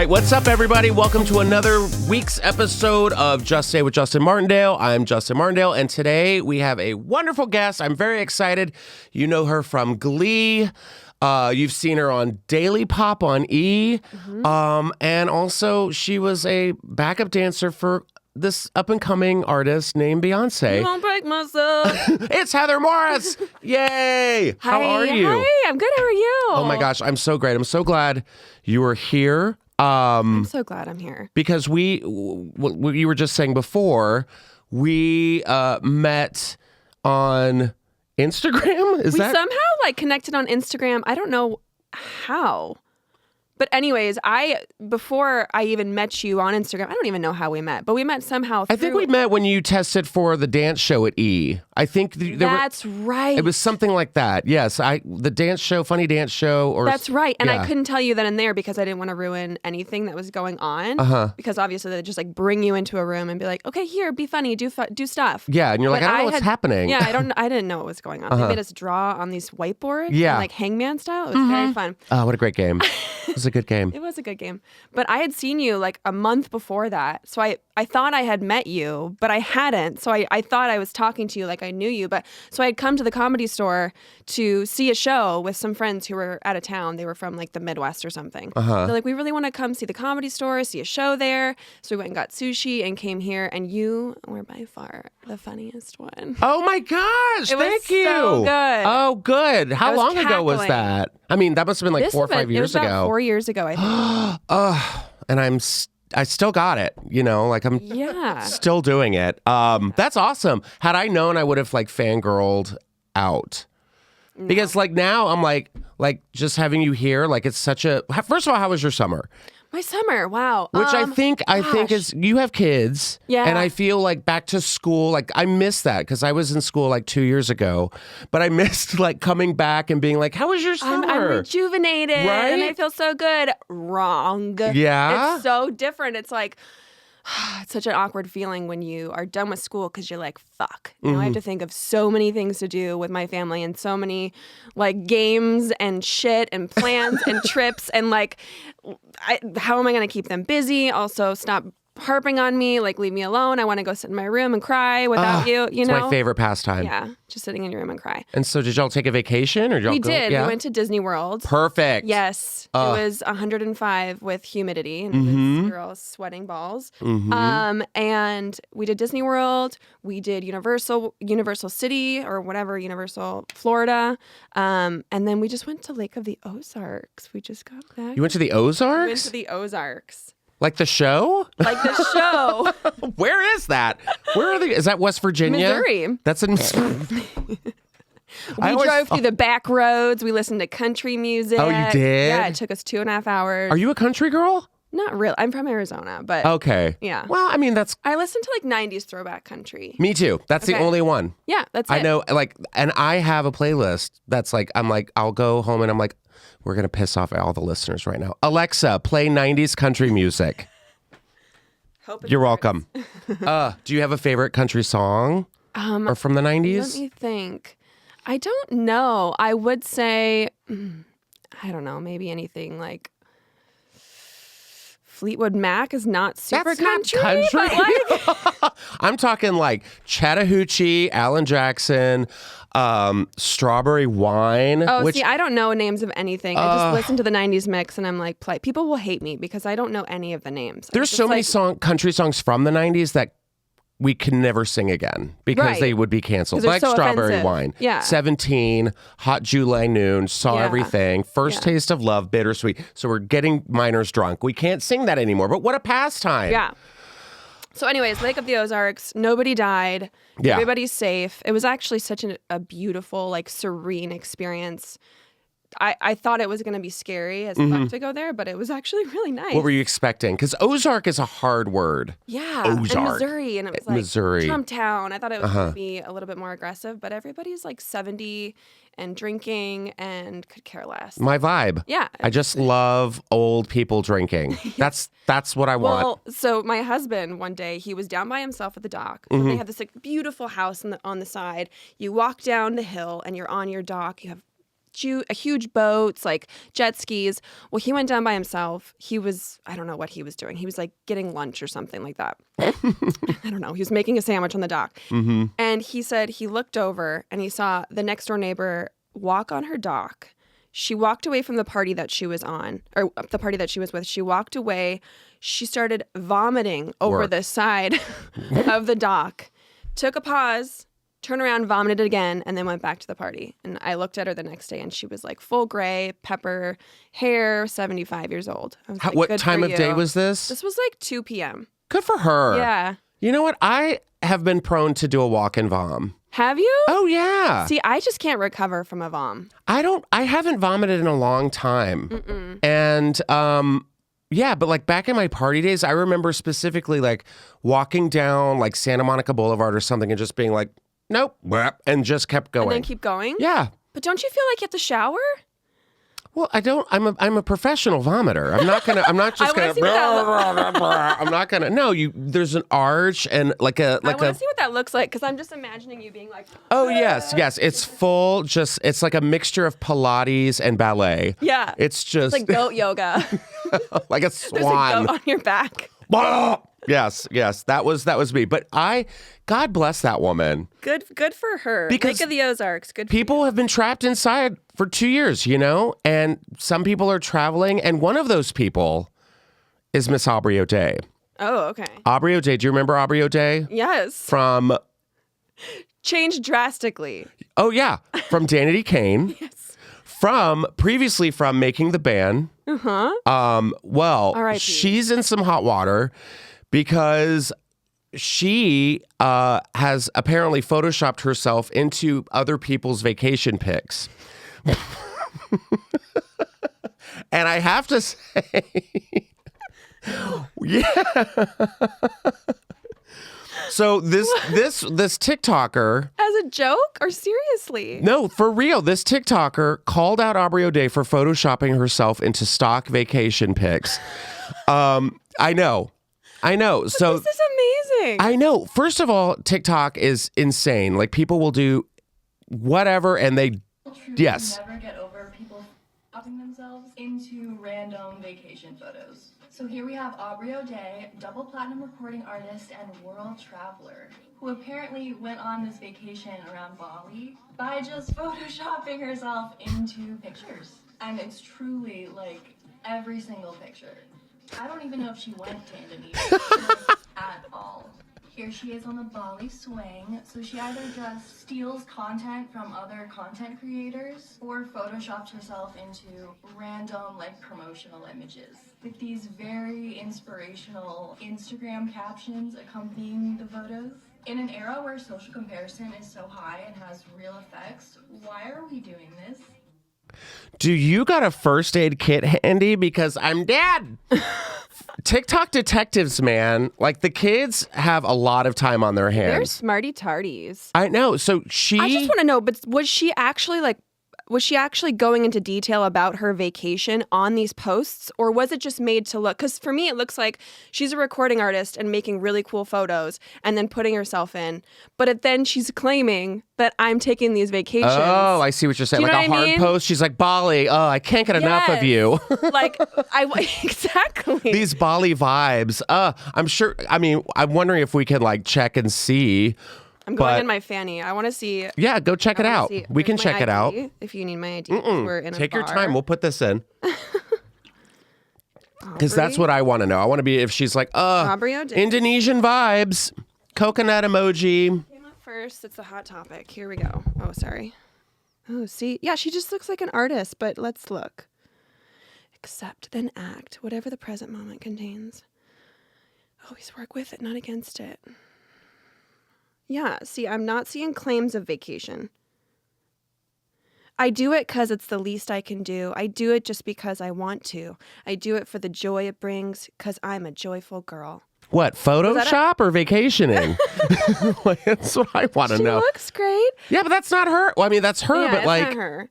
right, what's up, everybody? Welcome to another week's episode of Just Say with Justin Martindale. I'm Justin Martindale, and today we have a wonderful guest. I'm very excited. You know her from Glee. You've seen her on Daily Pop on E. And also she was a backup dancer for this up-and-coming artist named Beyonce. You won't break myself. It's Heather Morris. Yay. How are you? Hi, I'm good. How are you? Oh my gosh, I'm so great. I'm so glad you were here. I'm so glad I'm here. Because what you were just saying before, we met on Instagram? We somehow connected on Instagram. I don't know how. But anyways, before I even met you on Instagram, I don't even know how we met, but we met somehow through... I think we met when you tested for the dance show at E. I think that's right. It was something like that. Yes, the dance show, funny dance show. That's right. And I couldn't tell you then and there because I didn't want to ruin anything that was going on. Because obviously they just bring you into a room and be like, okay, here, be funny, do stuff. Yeah, and you're like, I don't know what's happening. Yeah, I didn't know what was going on. They made us draw on these whiteboards. Yeah. And, hangman style. It was very fun. Oh, what a great game. It was a good game. It was a good game. But I had seen you a month before that. So I thought I had met you, but I hadn't. So I thought I was talking to you like I knew you. But so I had come to the Comedy Store to see a show with some friends who were out of town. They were from the Midwest or something. They're like, we really want to come see the Comedy Store, see a show there. So we went and got sushi and came here. And you were by far the funniest one. Oh my gosh. Thank you. So good. Oh, good. How long ago was cackling. that? I mean, that must have been 4 or 5 years ago. It was about 4 years ago, I think. And I still got it, I'm still doing it. That's awesome. Had I known, I would have fangirled out. No. Because now I'm like just having you here, it's such a, first of all, how was your summer? My summer, wow. Which I think is, you have kids. Yeah. And I feel back to school, I miss that because I was in school 2 years ago, but I missed coming back and being how was your summer? I'm rejuvenated. Right? And I feel so good. Wrong. Yeah. It's so different. It's it's such an awkward feeling when you are done with school because you're fuck. Now I have to think of so many things to do with my family and so many games and shit and plans and trips and how am I going to keep them busy? Also, stop harping on me, leave me alone. I want to go sit in my room and cry without you, It's my favorite pastime. Yeah, just sitting in your room and cry. And so did y'all take a vacation or did y'all go? Did. Yeah? We went to Disney World. Perfect. Yes. It was 105 with humidity and we were all sweating balls. And we did Disney World. We did Universal City or whatever, Universal Florida. And then we just went to Lake of the Ozarks. We just got back. You went to the Ozarks? We went to the Ozarks. Like the show? Like the show. Where is that? Where are they? Is that West Virginia? Missouri. That's in Missouri. We drove through the back roads. We listened to country music. Oh, you did? Yeah, it took us 2.5 hours. Are you a country girl? Not really. I'm from Arizona, but... Okay. Yeah. Well, I mean, that's... I listen to 90s throwback country. Me too. That's the only one. Yeah, that's it. I know, and I have a playlist that's I'll go home and I'm we're going to piss off all the listeners right now. Alexa, play 90s country music. You're welcome. Do you have a favorite country song? Or from the 90s? Let me think. I don't know. I would say, I don't know, maybe anything Fleetwood Mac is not super country. But I'm talking Chattahoochee, Alan Jackson, Strawberry Wine. Oh, see, I don't know names of anything. I just listen to the 90s mix and I'm play. People will hate me because I don't know any of the names. There's so many country songs from the 90s that we can never sing again because they would be canceled. Like so Strawberry offensive. Wine. Yeah. 17, Hot July Noon, Saw Everything, First Taste of Love, Bittersweet. So we're getting minors drunk. We can't sing that anymore, but what a pastime. Yeah. So anyways, Lake of the Ozarks, nobody died. Yeah. Everybody's safe. It was actually such a beautiful, serene experience. I thought it was going to be scary as fuck to go there, but it was actually really nice. What were you expecting? Because Ozark is a hard word. Yeah. Ozark. And Missouri. And it was Missouri. Trump Town. I thought it was going to be a little bit more aggressive, but everybody's 70 and drinking and could care less. My vibe. Yeah. I just love old people drinking. That's what I want. Well, so my husband, one day, he was down by himself at the dock. So they have this beautiful house on the side. You walk down the hill and you're on your dock. You have huge boats, like jet skis. Well, he went down by himself. I don't know what he was doing. He was like getting lunch or something like that. I don't know. He was making a sandwich on the dock. Mm-hmm. And he said he looked over and he saw the next door neighbor walk on her dock. She walked away from the party that she was on, or the party that she was with. She walked away. She started vomiting over the side of the dock, took a pause, turned around, vomited again, and then went back to the party. And I looked at her the next day, and she was like full gray, pepper hair, 75 years old. I was like, What good time for of you. day was this? This was like 2 p.m. Good for her. Yeah. You know what? I have been prone to do a walk and vom. Have you? Oh, yeah. See, I just can't recover from a vom. I haven't vomited in a long time. Mm-mm. And, yeah, but like back in my party days, I remember specifically like walking down like Santa Monica Boulevard or something and just being like, nope, and just kept going. And then keep going? Yeah. But don't you feel like you have to shower? Well, I don't. I'm a professional vomiter. I'm not just gonna. I'm not gonna. No, there's an arch and like a. I want to see what that looks like because I'm just imagining you being like. Oh yes. It's full. It's like a mixture of Pilates and ballet. Yeah. It's just like goat yoga. like a There's swan. a goat on your back. Yes, that was me. But God bless that woman. Good for her. Because Lake of the Ozarks. Good. People have been trapped inside for 2 years, and some people are traveling, and one of those people is Miss Aubrey O'Day. Oh, okay. Aubrey O'Day. Do you remember Aubrey O'Day? Yes. From Changed drastically. Oh yeah, from Danity Kane. Yes. Previously from Making the Band. Well, R.I.P. she's in some hot water because she has apparently photoshopped herself into other people's vacation pics. And I have to say, yeah. So this TikToker, As a joke or seriously? no, for real, this TikToker called out Aubrey O'Day for photoshopping herself into stock vacation pics. I know. So This is amazing. I know. First of all, TikTok is insane. Like people will do whatever, and they, yes. Never get over people popping themselves into random vacation photos. So here we have Aubrey O'Day, double platinum recording artist and world traveler, who apparently went on this vacation around Bali by just photoshopping herself into pictures. And it's truly like every single picture. I don't even know if she went to Indonesia at all. Here she is on the Bali swing, so she either just steals content from other content creators or photoshops herself into random like promotional images with these very inspirational Instagram captions accompanying the photos. In an era where social comparison is so high and has real effects, why are we doing this? Do you got a first aid kit handy? Because I'm dead. TikTok detectives, man. Like the kids have a lot of time on their hands. They're smarty tardies. I know. So I just want to know, but was she actually going into detail about her vacation on these posts, or was it just made to look? Because for me, it looks like she's a recording artist and making really cool photos and then putting herself in. But then she's claiming that I'm taking these vacations. Oh, I see what you're saying. Do you Like know a what I hard mean? post. She's like, Bali, oh, I can't get enough of you. Like, exactly. These Bali vibes. I'm sure. I mean, I'm wondering if we can like check and see. I'm going but- in my fanny. I want to see. Yeah, go check it out. We can check it out. If you need my ID, we're in a Take your bar. time. We'll put this in. Because that's what I want to know. I want to be if she's like, Aubrey O'Day. Indonesian vibes, coconut emoji. Came up first. It's a hot topic. Here we go. Oh, sorry. Oh, see? Yeah, she just looks like an artist, but let's look. Accept, then act, whatever the present moment contains. Always work with it, not against it. Yeah, see, I'm not seeing claims of vacation. I do it because it's the least I can do. I do it just because I want to. I do it for the joy it brings because I'm a joyful girl. What, Photoshop or vacationing? Like, that's what I want to She know. looks great. Yeah, but that's not her. Well, I mean, that's her, Yeah, but it's like, not her.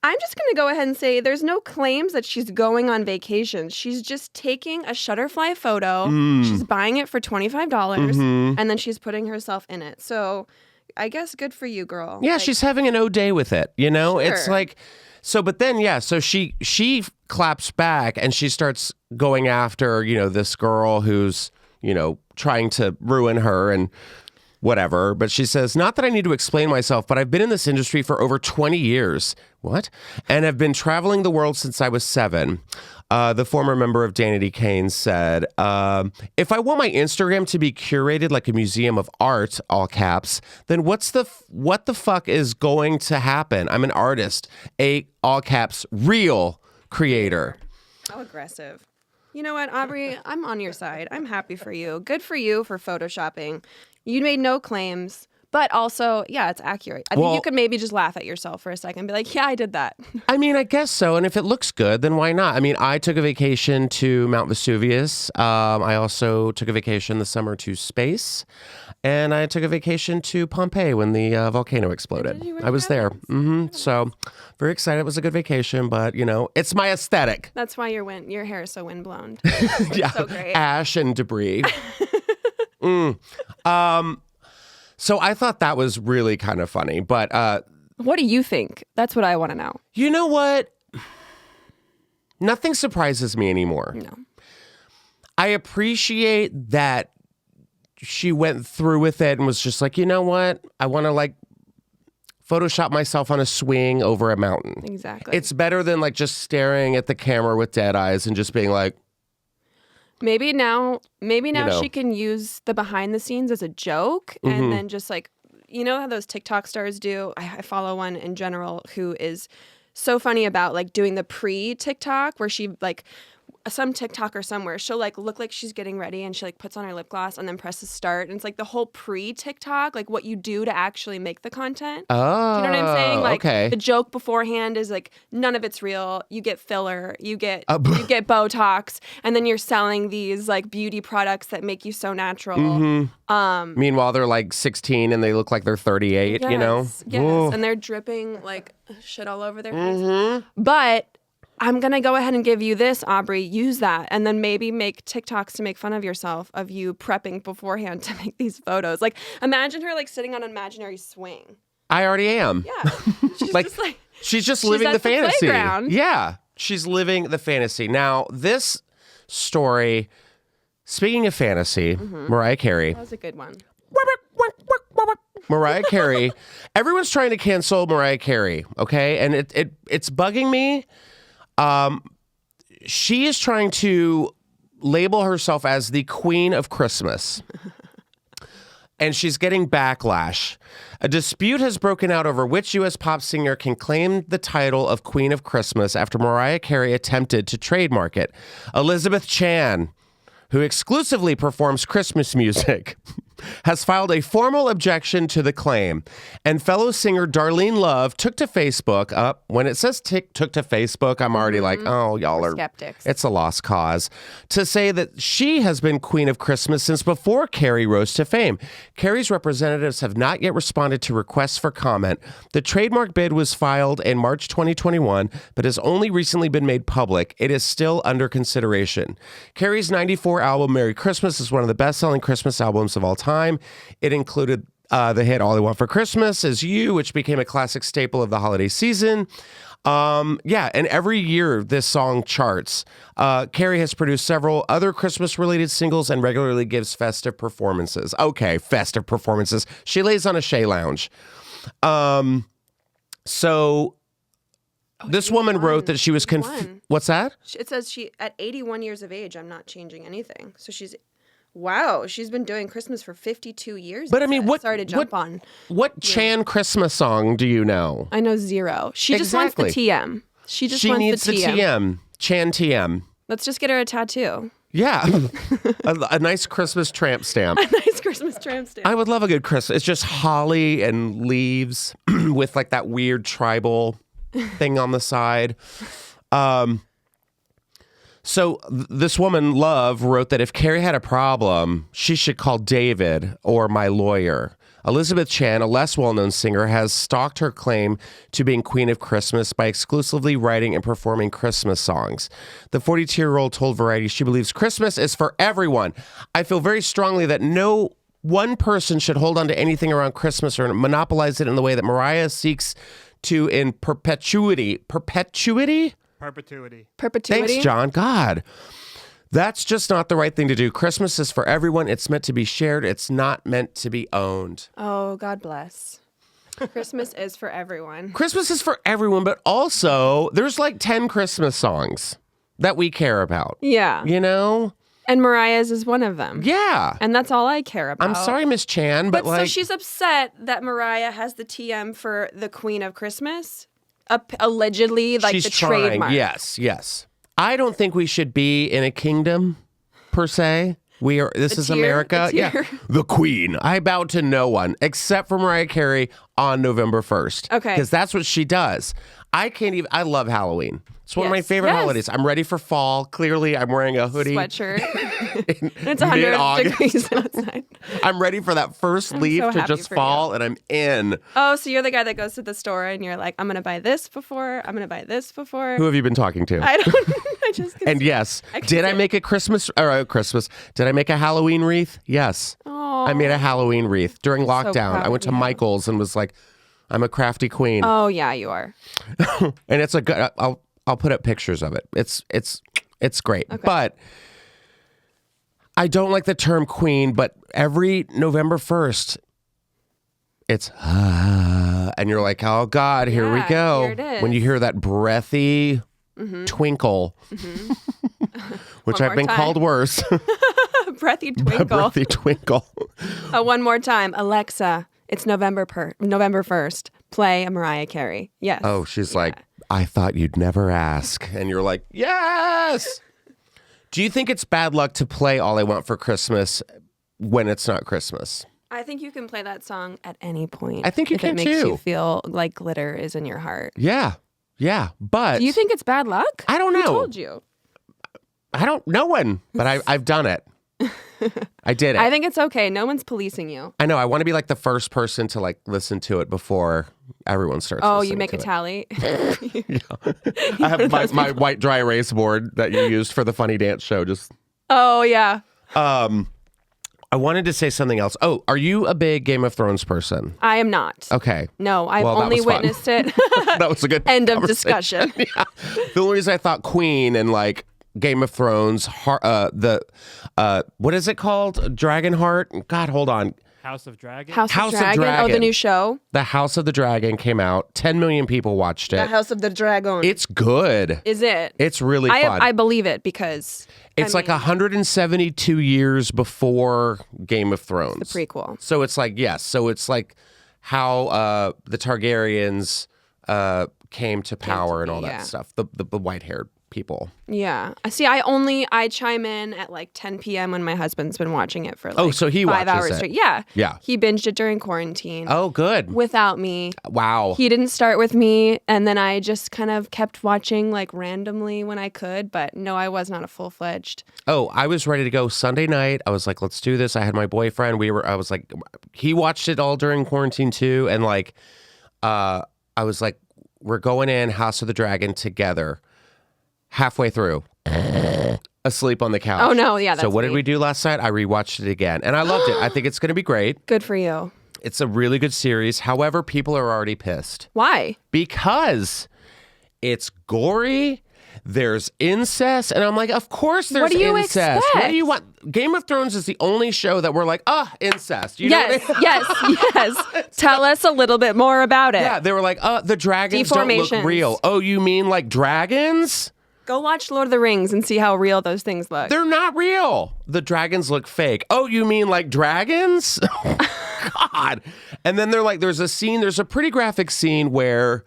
I'm just going to go ahead and say there's no claims that she's going on vacation. She's just taking a Shutterfly photo. She's buying it for $25 and then she's putting herself in it. So I guess good for you, girl. Yeah, Like, she's having an O'Day with it. You know, it's Sure. like, so, but then, yeah, so she claps back and she starts going after, this girl who's, trying to ruin her and whatever. But she says, not that I need to explain myself, but I've been in this industry for over 20 years. What? And have been traveling the world since I was 7. The former member of Danity Kane said, if I want my Instagram to be curated like a museum of art, all caps, then what the fuck is going to happen? I'm an artist, a, all caps, real creator. How aggressive. You know what, Aubrey? I'm on your side. I'm happy for you. Good for you for photoshopping. You made no claims. But also, yeah, it's accurate. I think you could maybe just laugh at yourself for a second and be like, yeah, I did that. I mean, I guess so. And if it looks good, then why not? I mean, I took a vacation to Mount Vesuvius. I also took a vacation this summer to space. And I took a vacation to Pompeii when the volcano exploded. You really I was there. have? So very excited. It was a good vacation, but, it's my aesthetic. That's why your hair is so windblown. Yeah, so great. ash and debris. So I thought that was really kind of funny. But What do you think? That's what I want to know. you know what? Nothing surprises me anymore. No. I appreciate that she went through with it and was just like, you know what? I want to Photoshop myself on a swing over a mountain. Exactly. It's better than just staring at the camera with dead eyes and just being like, Maybe now know. she can use the behind the scenes as a joke and then just how those TikTok stars do? I follow one in general who is so funny about doing the pre-TikTok where she some TikToker somewhere, she'll look like she's getting ready and she puts on her lip gloss and then presses start. And it's the whole pre-TikTok, what you do to actually make the content. oh, Do you know what I'm saying? okay. The joke beforehand is none of it's real. You get filler, you get Botox, and then you're selling these beauty products that make you so natural. Meanwhile, they're 16 and they look like they're 38, Yes, Ooh. and they're dripping shit all over their face. But I'm going to go ahead and give you this, Aubrey. Use that. And then maybe make TikToks to make fun of yourself, of you prepping beforehand to make these photos. Imagine her sitting on an imaginary swing. I already am. Yeah. She's just living at the the fantasy. playground. Yeah. She's living the fantasy. Now, this story, speaking of fantasy, Mariah Carey. That was a good one. Mariah Carey. Everyone's trying to cancel Mariah Carey, okay? And it's bugging me. She is trying to label herself as the Queen of Christmas. And she's getting backlash. A dispute has broken out over which U.S. pop singer can claim the title of Queen of Christmas after Mariah Carey attempted to trademark it. Elizabeth Chan, who exclusively performs Christmas music, has filed a formal objection to the claim. And fellow singer Darlene Love took to Facebook. When it says took to Facebook, I'm already oh, y'all are skeptics. It's a lost cause. To say that she has been Queen of Christmas since before Carey rose to fame. Carey's representatives have not yet responded to requests for comment. The trademark bid was filed in March 2021, but has only recently been made public. It is still under consideration. Carey's 94 album, Merry Christmas, is one of the best-selling Christmas albums of all time. It included the hit All I Want for Christmas Is You, which became a classic staple of the holiday season. And every year this song charts. Carey has produced several other Christmas-related singles and regularly gives festive performances. Okay, festive performances. She lays on a Shea Lounge. This woman wrote that she was... What's that? It says she, at 81 years of age, I'm not changing anything. So she's been doing Christmas for 52 years. But I mean, Sorry to jump on. What Chan Christmas song do you know? I know zero. She just wants the TM. She needs the TM. Chan TM. Let's just get her a tattoo. Yeah. a nice Christmas tramp stamp. A nice Christmas tramp stamp. I would love a good Christmas. It's just holly and leaves with that weird tribal thing on the side. So this woman, Love, wrote that if Carey had a problem, she should call David or my lawyer. Elizabeth Chan, a less well-known singer, has stalked her claim to being Queen of Christmas by exclusively writing and performing Christmas songs. The 42-year-old told Variety she believes Christmas is for everyone. I feel very strongly that no one person should hold on to anything around Christmas or monopolize it in the way that Mariah seeks to in perpetuity. Perpetuity? Perpetuity. Thanks, John. God. That's just not the right thing to do. Christmas is for everyone. It's meant to be shared. It's not meant to be owned. Oh, God bless. Christmas is for everyone. Christmas is for everyone, but also there's like 10 Christmas songs that we care about. Yeah. You know? And Mariah's is one of them. Yeah. And that's all I care about. I'm sorry, Miss Chan, but like... So she's upset that Mariah has the TM for the Queen of Christmas? Allegedly, like she's the trying. trademark. Yes. I don't think we should be in a kingdom, per se. This is America. Yeah. The Queen. I bow to no one except for Mariah Carey on November 1st. Okay. Because that's what she does. I love Halloween. It's one of my favorite holidays. I'm ready for fall. Clearly, I'm wearing a hoodie. Sweatshirt. It's 100 degrees outside. I'm ready for that first leaf to just fall, and I'm in. Oh, so you're the guy that goes to the store and you're like, I'm going to buy this before. I'm going to buy this before. Who have you been talking to? I don't know. And yes, did I make a Did I make a Halloween wreath? Yes. Aww. I made a Halloween wreath during lockdown. proud I went to Michael's and was like, I'm a crafty queen. Oh, yeah, you are. And it's a good, I'll put up pictures of it. It's great. Okay. But I don't like the term queen, but every November 1st, it's and you're like, oh God, here we go. Here it is. When you hear that breathy twinkle, which I've been called worse. Breathy twinkle. Breathy twinkle. One more time. Alexa, it's November 1st. Play a Mariah Carey. Yes. Oh, she's like, I thought you'd never ask. And you're like, yes. Do you think it's bad luck to play All I Want for Christmas when it's not Christmas? I think you can play that song at any point. I think you can too. If it makes you feel like glitter is in your heart. Yeah. But do you think it's bad luck? I don't know. Who told you? No one, but I've done it. I did it. I think it's okay. No one's policing you. I know. I want to be like the first person to like listen to it before everyone starts. Oh, you make a tally? Yeah. I have my white dry erase board that you used for the funny dance show. Oh, yeah. I wanted to say something else. Oh, are you a big Game of Thrones person? I am not. Okay. No, I've only witnessed it. That was a good end of discussion. Yeah. The only reason I thought Queen and like Game of Thrones, what is it called? Dragonheart? God, hold on. House of Dragon? House of Dragon? Oh, the new show? The House of the Dragon came out. 10 million people watched it. The House of the Dragon. It's good. Is it? It's really fun. I believe it because... It's like 172 years before Game of Thrones. The prequel. So it's like, yes. So it's like how the Targaryens came to power and all that stuff. The white-haired people. Yeah. See, I chime in at like 10 p.m. when my husband's been watching it for like so he 5 hours watches it. straight. Yeah. Yeah. He binged it during quarantine. Oh, good. Without me. Wow. He didn't start with me, and then I just kind of kept watching like randomly when I could, but no, I was not a full-fledged. Oh, I was ready to go Sunday night. I was like, let's do this. I had my boyfriend. I was like, he watched it all during quarantine too, and like, I was like, we're going in House of the Dragon together. Halfway through, asleep on the couch. Oh, no. Yeah, that's So what did me. we do last night? I rewatched it again, and I loved it. I think it's going to be great. Good for you. It's a really good series. However, people are already pissed. Why? Because it's gory. There's incest. And I'm like, of course there's What do you incest. expect? What do you want? Game of Thrones is the only show that we're like, incest. You know Yes, what I mean? yes. Tell us a little bit more about it. Yeah, they were like, the dragons don't look Deformations. real. Oh, you mean like dragons? Go watch Lord of the Rings and see how real those things look. They're not real. The dragons look fake. Oh, you mean like dragons? God. And then they're like, there's a pretty graphic scene where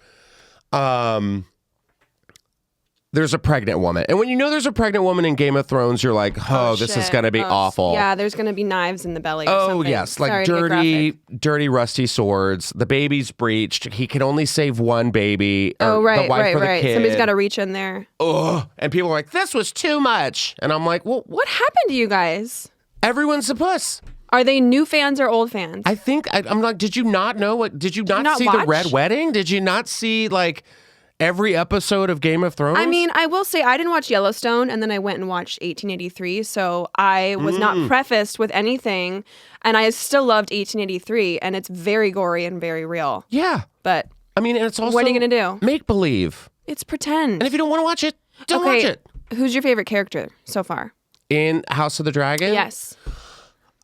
there's a pregnant woman. And when you know there's a pregnant woman in Game of Thrones, you're like, this is going to be awful. Yeah, there's going to be knives in the belly or Oh, something. yes. Like Sorry, dirty, rusty swords. The baby's breached. He can only save one baby. Or Oh, right, the wife or the right. kid. Somebody's got to reach in there. Ugh. And people are like, this was too much. And I'm like, well, What happened to you guys? everyone's a puss. Are they new fans or old fans? I think, I'm like, did you not know what? Did you not see watch? the Red Wedding? Did you not see, like, Every episode of Game of Thrones? I mean, I will say I didn't watch Yellowstone, and then I went and watched 1883, so I was not prefaced with anything, and I still loved 1883, and it's very gory and very real. Yeah. But I mean, and it's also... what are you going to do? Make believe. It's pretend. And if you don't want to watch it, don't watch it. Who's your favorite character so far? In House of the Dragon? Yes.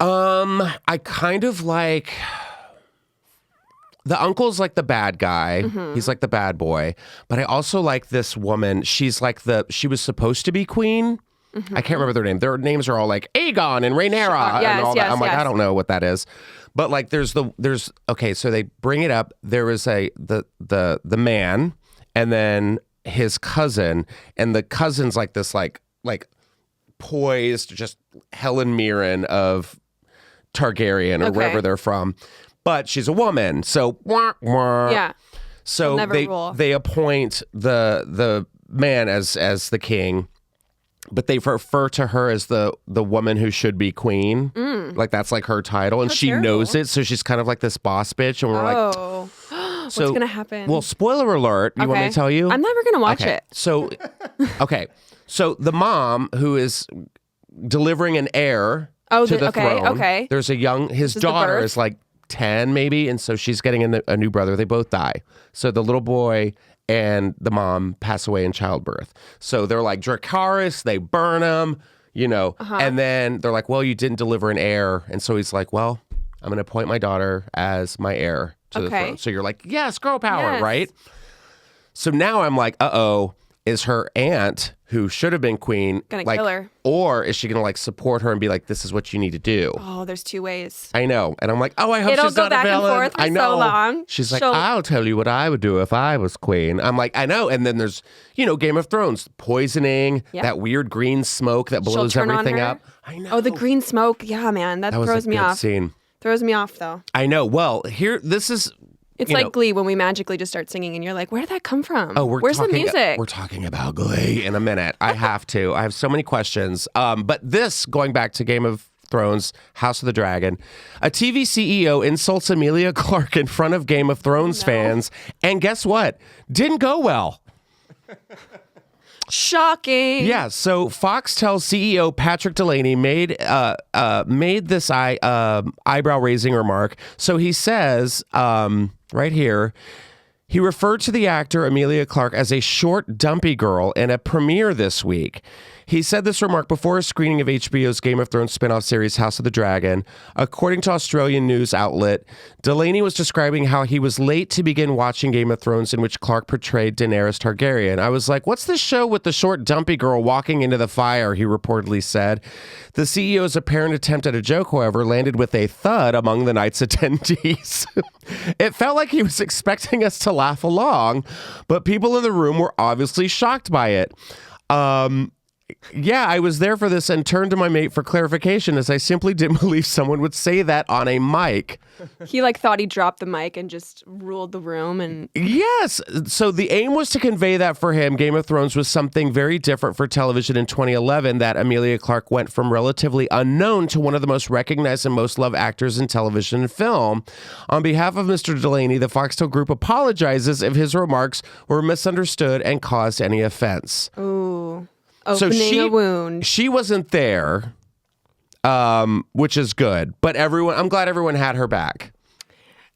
I kind of like... The uncle's like the bad guy. He's like the bad boy. But I also like this woman. She's like she was supposed to be queen. I can't remember their name. Their names are all like Aegon and Rhaenyra and all that. I'm like, I don't know what that is. But like there's okay, so they bring it up. There was the man and then his cousin, and the cousin's like this like poised, just Helen Mirren of Targaryen or wherever they're from. But she's a woman, so Yeah. So they appoint the man as the king, but they refer to her as the woman who should be queen. Like that's like her title, and she knows it. So she's kind of like this boss bitch, and we're like, what's gonna happen? Well, spoiler alert. You want me to tell you? I'm never gonna watch it. So, so the mom who is delivering an heir to the throne. Okay. There's his daughter is like 10 maybe, and so she's getting a new brother. They both die. So the little boy and the mom pass away in childbirth. So they're like Dracarys, they burn him, and then they're like, well, you didn't deliver an heir. And so he's like, well, I'm going to appoint my daughter as my heir to the throne. So you're like, yes, girl power, right? So now I'm like, is her aunt, who should have been queen, gonna kill her? Or is she gonna like support her and be like, this is what you need to do? Oh, there's two ways. I know. And I'm like, I hope It'll she's go not back a villain. and forth for I know. so long. She's like, I'll tell you what I would do if I was queen. I'm like, I know. And then there's, Game of Thrones, poisoning, that weird green smoke that blows everything up. I know. Oh, the green smoke. Yeah, man. That throws me off. Scene. Throws me off, though. I know. Well, this is... It's like Glee when we magically just start singing and you're like, where did that come from? Oh, where's the music? We're talking about Glee in a minute. I have to. I have so many questions. But this, going back to Game of Thrones, House of the Dragon, a TV CEO insults Emilia Clarke in front of Game of Thrones fans. And guess what? Didn't go well. Shocking. Yeah, so Foxtel CEO Patrick Delaney made this eyebrow-raising remark. So he says, right here, he referred to the actor Emilia Clarke as a short, dumpy girl in a premiere this week. He said this remark before a screening of HBO's Game of Thrones spin-off series House of the Dragon. According to Australian news outlet, Delaney was describing how he was late to begin watching Game of Thrones, in which Clarke portrayed Daenerys Targaryen. I was like, what's this show with the short, dumpy girl walking into the fire, he reportedly said. The CEO's apparent attempt at a joke, however, landed with a thud among the night's attendees. It felt like he was expecting us to laugh along, but people in the room were obviously shocked by it. Yeah, I was there for this and turned to my mate for clarification, as I simply didn't believe someone would say that on a mic. He thought he dropped the mic and just ruled the room. And yes. So the aim was to convey that for him, Game of Thrones was something very different for television in 2011, that Emilia Clarke went from relatively unknown to one of the most recognized and most loved actors in television and film. On behalf of Mr. Delaney, the Foxtel Group apologizes if his remarks were misunderstood and caused any offense. Ooh. Opening a wound. She wasn't there, which is good. But I'm glad everyone had her back.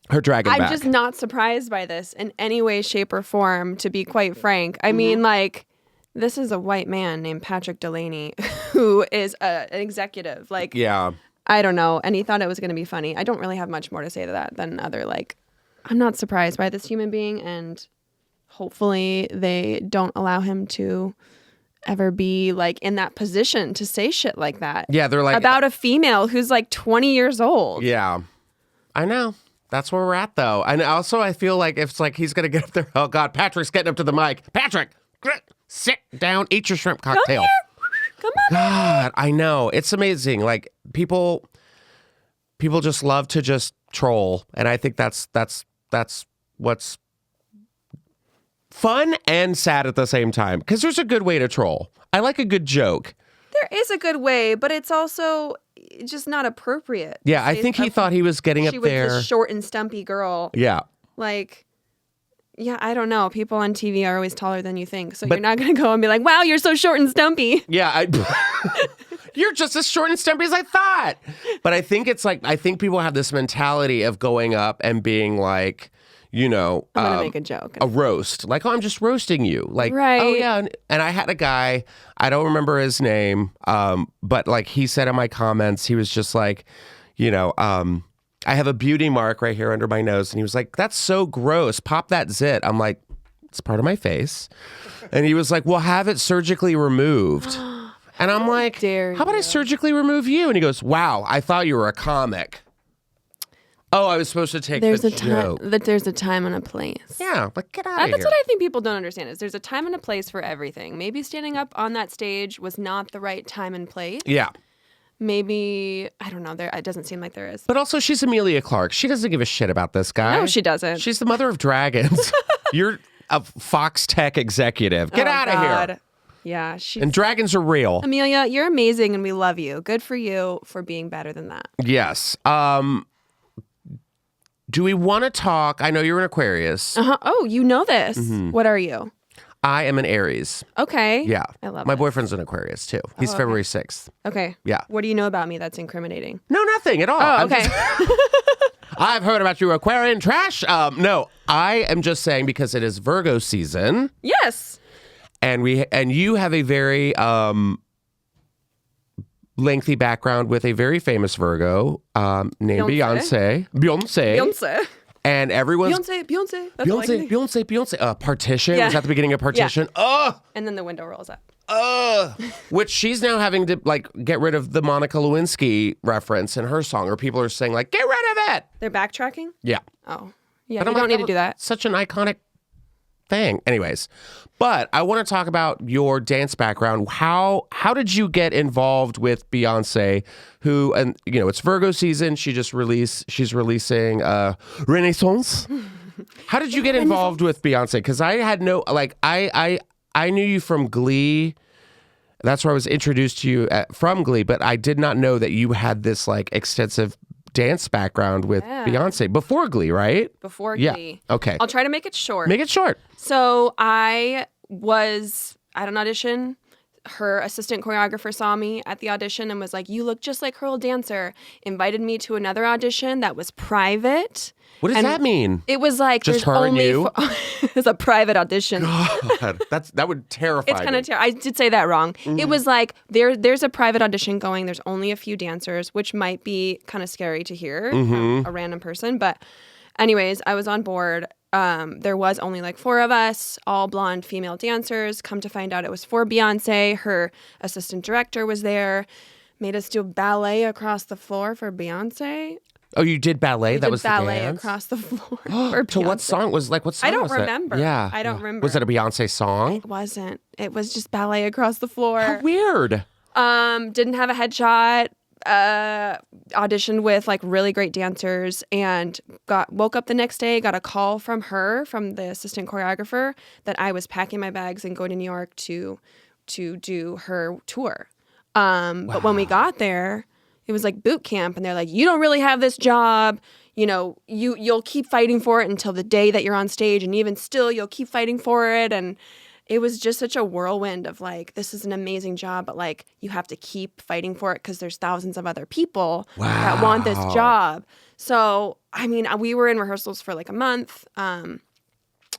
Her dragon back. I'm just not surprised by this in any way, shape, or form, to be quite frank. I mean, this is a white man named Patrick Delaney who is an executive. Yeah. I don't know. And he thought it was going to be funny. I don't really have much more to say to that than I'm not surprised by this human being, and hopefully they don't allow him to ever be in that position to say shit like that. Yeah, they're like about a female who's 20 years old. Yeah, I know. That's where we're at, though. And also, I feel like if it's he's gonna get up there. Oh God, Patrick's getting up to the mic. Patrick, sit down, eat your shrimp cocktail. Come on. God, I know. It's amazing. People just love to just troll, and I think that's what's fun and sad at the same time, because there's a good way to troll. I like a good joke. There is a good way, but it's also just not appropriate. Yeah, I think he thought he was getting up there. She was this short and stumpy girl. Yeah. Yeah, I don't know. People on TV are always taller than you think. So you're not going to go and be like, wow, you're so short and stumpy. Yeah, you're just as short and stumpy as I thought. But I think it's like, I think people have this mentality of going up and being like, you know, I'm going to make a joke. A roast. Like, oh, I'm just roasting you. Like, right. Oh, yeah. And I had a guy, I don't remember his name, but like he said in my comments, he was just like, you know, I have a beauty mark right here under my nose. And he was like, that's so gross. Pop that zit. I'm like, it's part of my face. And he was like, well, have it surgically removed. And I'm like, how about I surgically remove you? And he goes, wow, I thought you were a comic. Oh, I was supposed to take the joke. There's a time and a place. Yeah, but get out of here. That's what I think people don't understand is there's a time and a place for everything. Maybe standing up on that stage was not the right time and place. Yeah. Maybe, I don't know, it doesn't seem like there is. But also, she's Amelia Clark. She doesn't give a shit about this guy. No, she doesn't. She's the mother of dragons. You're a Fox Tech executive. Get out of here. Yeah. And dragons are real. Amelia, you're amazing and we love you. Good for you for being better than that. Yes. Do we want to talk? I know you're an Aquarius. Uh-huh. Oh, you know this. Mm-hmm. What are you? I am an Aries. Okay. Yeah. I love My this. boyfriend's an Aquarius, too. He's February 6th. Okay. Yeah. What do you know about me that's incriminating? No, nothing at all. Oh, okay. I've heard about you Aquarian trash. No, I am just saying because it is Virgo season. Yes. And you have a very lengthy background with a very famous Virgo named Beyonce. And everyone's Beyonce. That's all I can think. Beyonce. Partition Yeah. was at the beginning of Partition. Oh, And then the window rolls up. which she's now having to like get rid of the Monica Lewinsky reference in her song, or people are saying like, get rid of it. They're backtracking? Yeah. Oh. Yeah, But you I'm don't like, need to do that. Such an iconic thing. Anyways, but I want to talk about your dance background. How did you get involved with Beyonce, who, and you know, it's Virgo season. She's releasing Renaissance. How did you get involved with Beyonce? Because I had no, like, I knew you from Glee. That's where I was introduced to you from Glee, but I did not know that you had this like extensive dance background with Beyonce before Glee, right? Before Yeah. Glee. Okay. I'll try to make it short. Make it short. So I was at an audition. Her assistant choreographer saw me at the audition and was like, you look just like her old dancer. Invited me to another audition that was private. What does that mean? It was like Just there's her and only you? It was a private audition. God, that would terrify It's kind me. of I did say that wrong. It was like there's a private audition going. There's only a few dancers, which might be kind of scary to hear from a random person. But anyways, I was on board. There was only like 4 of us, all blonde female dancers. Come to find out it was for Beyonce. Her assistant director was there. Made us do ballet across the floor for Beyonce. Oh, you did ballet? We That did was ballet the dance? across the floor for To what Beyonce. song? What song I don't was it? remember. Yeah. I don't remember. Was it a Beyonce song? It wasn't. It was just ballet across the floor. How weird. Didn't have a headshot. Auditioned with like really great dancers and woke up the next day, got a call from the assistant choreographer that I was packing my bags and going to New York to do her tour. But when we got there, it was like boot camp and they're like, you don't really have this job. You know, you'll keep fighting for it until the day that you're on stage, and even still you'll keep fighting for it. And it was just such a whirlwind of like, this is an amazing job, but like you have to keep fighting for it because there's thousands of other people that want this job. So, I mean, we were in rehearsals for like a month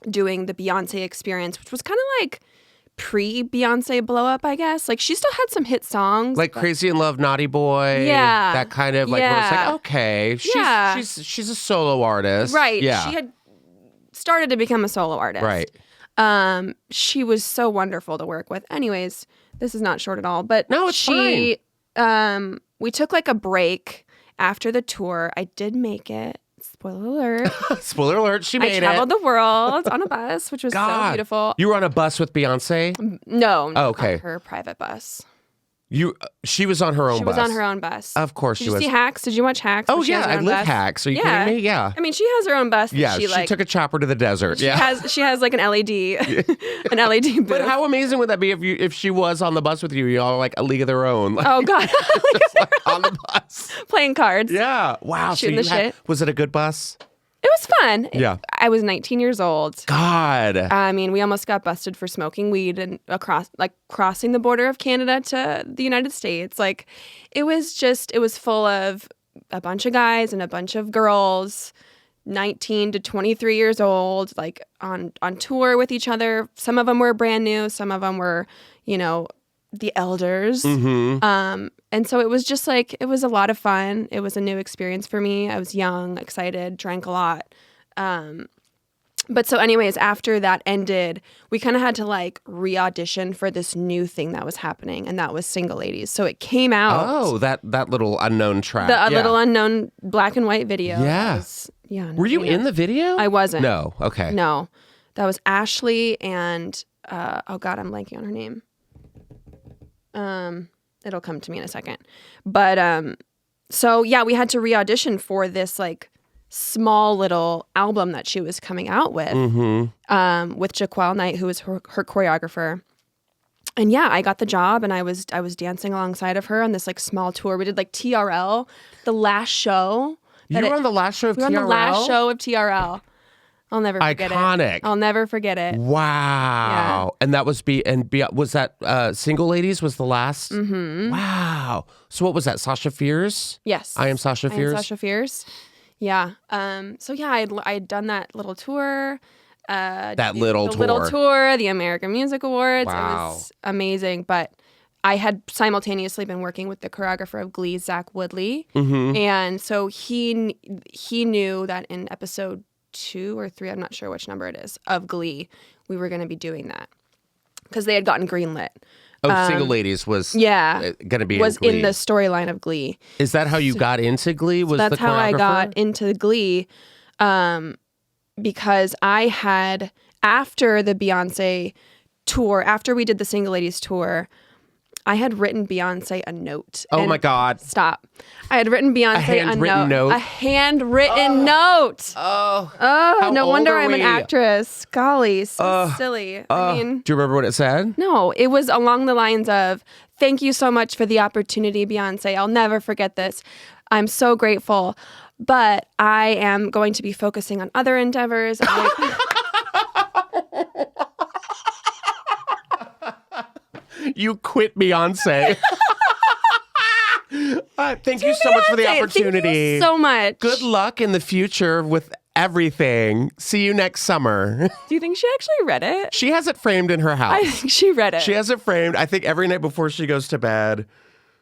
doing the Beyonce experience, which was kind of like pre-Beyonce blow up, I guess. Like she still had some hit songs. Like Crazy in Love, Naughty Boy. Yeah. That kind of like, where it's like, okay, she's a solo artist. Right. Yeah. She had started to become a solo artist. Right. She was so wonderful to work with. Anyways, this is not short at all, but No, it's we took like a break after the tour. I did make it. Spoiler alert. Spoiler alert, she made I traveled it. the world on a bus, which was so beautiful. You were on a bus with Beyonce? No, Oh, okay. on her private bus. She was on her own bus. She was on her own bus. Of course Did she you was. see Hacks? Did you watch Hacks? Oh, where she yeah, has her I own live bus? Hacks. Are you kidding me? Yeah. I mean, she has her own bus. Yeah, she like took a chopper to the desert. she has like an LED an LED booth. But how amazing would that be if she was on the bus with you? Y'all like a league of their own. Like, Oh God, just like on the bus. playing cards. Yeah. Wow. Shooting the shit. Was it a good bus? It was fun. Yeah. I was 19 years old. God. I mean, we almost got busted for smoking weed and crossing the border of Canada to the United States. Like, it was full of a bunch of guys and a bunch of girls, 19 to 23 years old, like on tour with each other. Some of them were brand new. Some of them were, the elders. And so it was just like, it was a lot of fun. It was a new experience for me. I was young, excited, drank a lot. But so anyways, after that ended, we kind of had to like re-audition for this new thing that was happening, and that was Single Ladies. So it came out. Oh, that little unknown track. The little unknown black and white video. Yeah. Were you in the video? I wasn't. No. Okay. No. That was Ashley and, oh God, I'm blanking on her name. It'll come to me in a second. But so yeah, we had to re-audition for this like small little album that she was coming out with, with Jaquel Knight, who was her choreographer. And yeah, I got the job, and I was dancing alongside of her on this like small tour. We did like TRL, the last show. You were on the last show of TRL? We were on the last show of TRL. I'll never forget it. Iconic. I'll never forget it. Wow. Yeah. And that was was that Single Ladies was the last? Mm-hmm. Wow. So what was that? Sasha Fierce? Yes. I Am Sasha Fierce? I Am Sasha Fierce. Yeah. So yeah, I'd done that little tour. The little tour, the American Music Awards. Wow. It was amazing. But I had simultaneously been working with the choreographer of Glee, Zach Woodley. And so he knew that in episode 2 or 3, I'm not sure which number it is, of Glee, we were going to be doing that because they had gotten greenlit. Single Ladies was going to be was in the storyline of Glee. Is that how you got into Glee? That's how I got into Glee, because I had, after the Beyonce tour, after we did the Single Ladies tour, I had written Beyonce a note. Oh my God. Stop. I had written Beyonce a note. A handwritten note. Oh, no wonder I'm an actress. Golly, so silly. I mean, do you remember what it said? No, it was along the lines of, "Thank you so much for the opportunity, Beyonce. I'll never forget this. I'm so grateful. But I am going to be focusing on other endeavors." You quit Beyonce. Thank you so much for the opportunity. Thank you so much. Good luck in the future with everything. See you next summer. Do you think she actually read it? She has it framed in her house. I think she read it. She has it framed. I think every night before she goes to bed,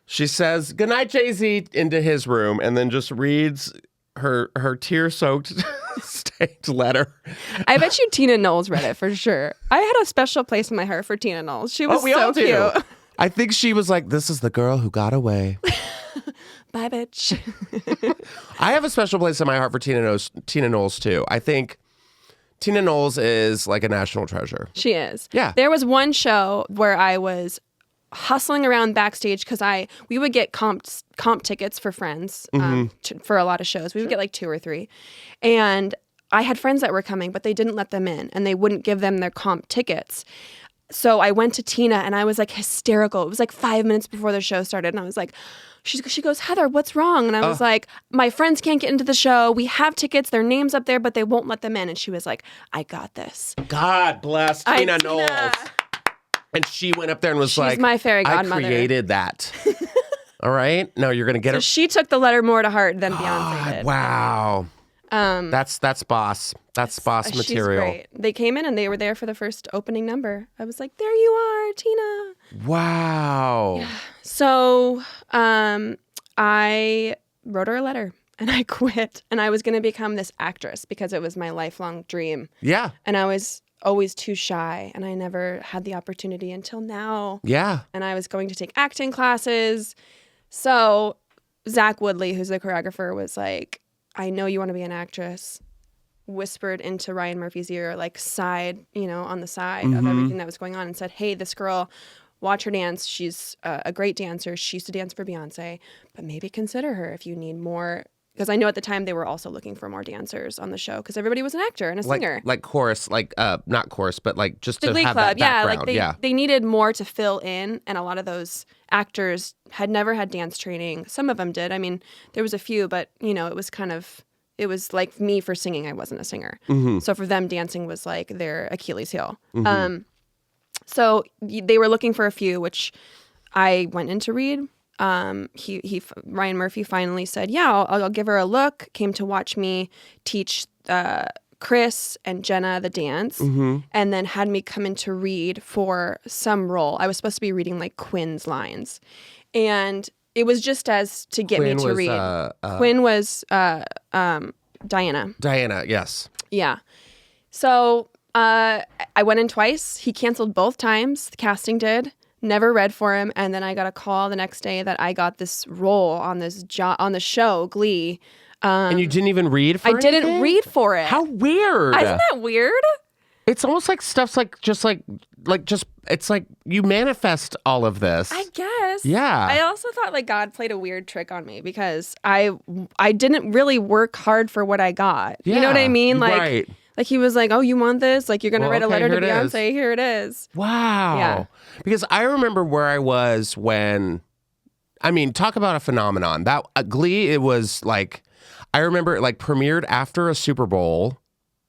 she says, "Good night, Jay-Z," into his room, and then just reads her tear-soaked stained letter. I bet you Tina Knowles read it for sure. I had a special place in my heart for Tina Knowles. She was so cute. I think she was like, "This is the girl who got away." Bye, bitch. I have a special place in my heart for Tina Knowles too. I think Tina Knowles is like a national treasure. She is. Yeah. There was one show where I was hustling around backstage because we would get comp tickets for friends for a lot of shows. We would get like 2 or 3. And I had friends that were coming, but they didn't let them in, and they wouldn't give them their comp tickets. So I went to Tina, and I was like hysterical. It was like 5 minutes before the show started, and I was like, she goes, "Heather, what's wrong?" And I was like, "My friends can't get into the show. We have tickets. Their name's up there, but they won't let them in." And she was like, "I got this." God bless Tina Knowles. And she went up there and was She's my fairy godmother. "I created that." All right. No, you're going to get so her. She took the letter more to heart than Beyonce did. Wow. That's boss. That's boss material. She's great. They came in and they were there for the first opening number. I was like, "There you are, Tina." Wow. Yeah. So I wrote her a letter and I quit. And I was going to become this actress because it was my lifelong dream. Yeah. And I was always too shy, and I never had the opportunity until now. Yeah. And I was going to take acting classes. So Zach Woodley, who's the choreographer, was like, "I know you want to be an actress." Whispered into Ryan Murphy's ear, like side, on the side of everything that was going on, and said, "Hey, this girl, watch her dance. She's a great dancer. She used to dance for Beyonce, but maybe consider her if you need more." Because I know at the time they were also looking for more dancers on the show because everybody was an actor and a singer. Like chorus, not chorus, but like just the to Glee have Club. that background. Yeah, they needed more to fill in, and a lot of those actors had never had dance training. Some of them did. I mean, there was a few, but it was kind of it was like me for singing. I wasn't a singer. So for them, dancing was like their Achilles heel. So they were looking for a few, which I went in to read. Ryan Murphy finally said, yeah, I'll give her a look. Came to watch me teach Chris and Jenna the dance, and then had me come in to read for some role. I was supposed to be reading like Quinn's lines, and it was just as to get Quinn me to was, read. Quinn was Diana. Diana, yes. Yeah. So I went in twice. He canceled both times. The casting did. Never read for him, and then I got a call the next day that I got this role on this on the show Glee. And you didn't even read for it? I didn't read for it. How weird. Isn't that weird? It's almost like stuff's like just it's like you manifest all of this. I guess. Yeah. I also thought like God played a weird trick on me because I didn't really work hard for what I got. Yeah, you know what I mean? Like, right. Like he was like, "Oh, you want this? Like you're gonna write a letter to here it is. Beyonce. Here it is." Wow. Yeah. Because I remember where I was when, I mean, talk about a phenomenon. That Glee, it was like, I remember it like premiered after a Super Bowl,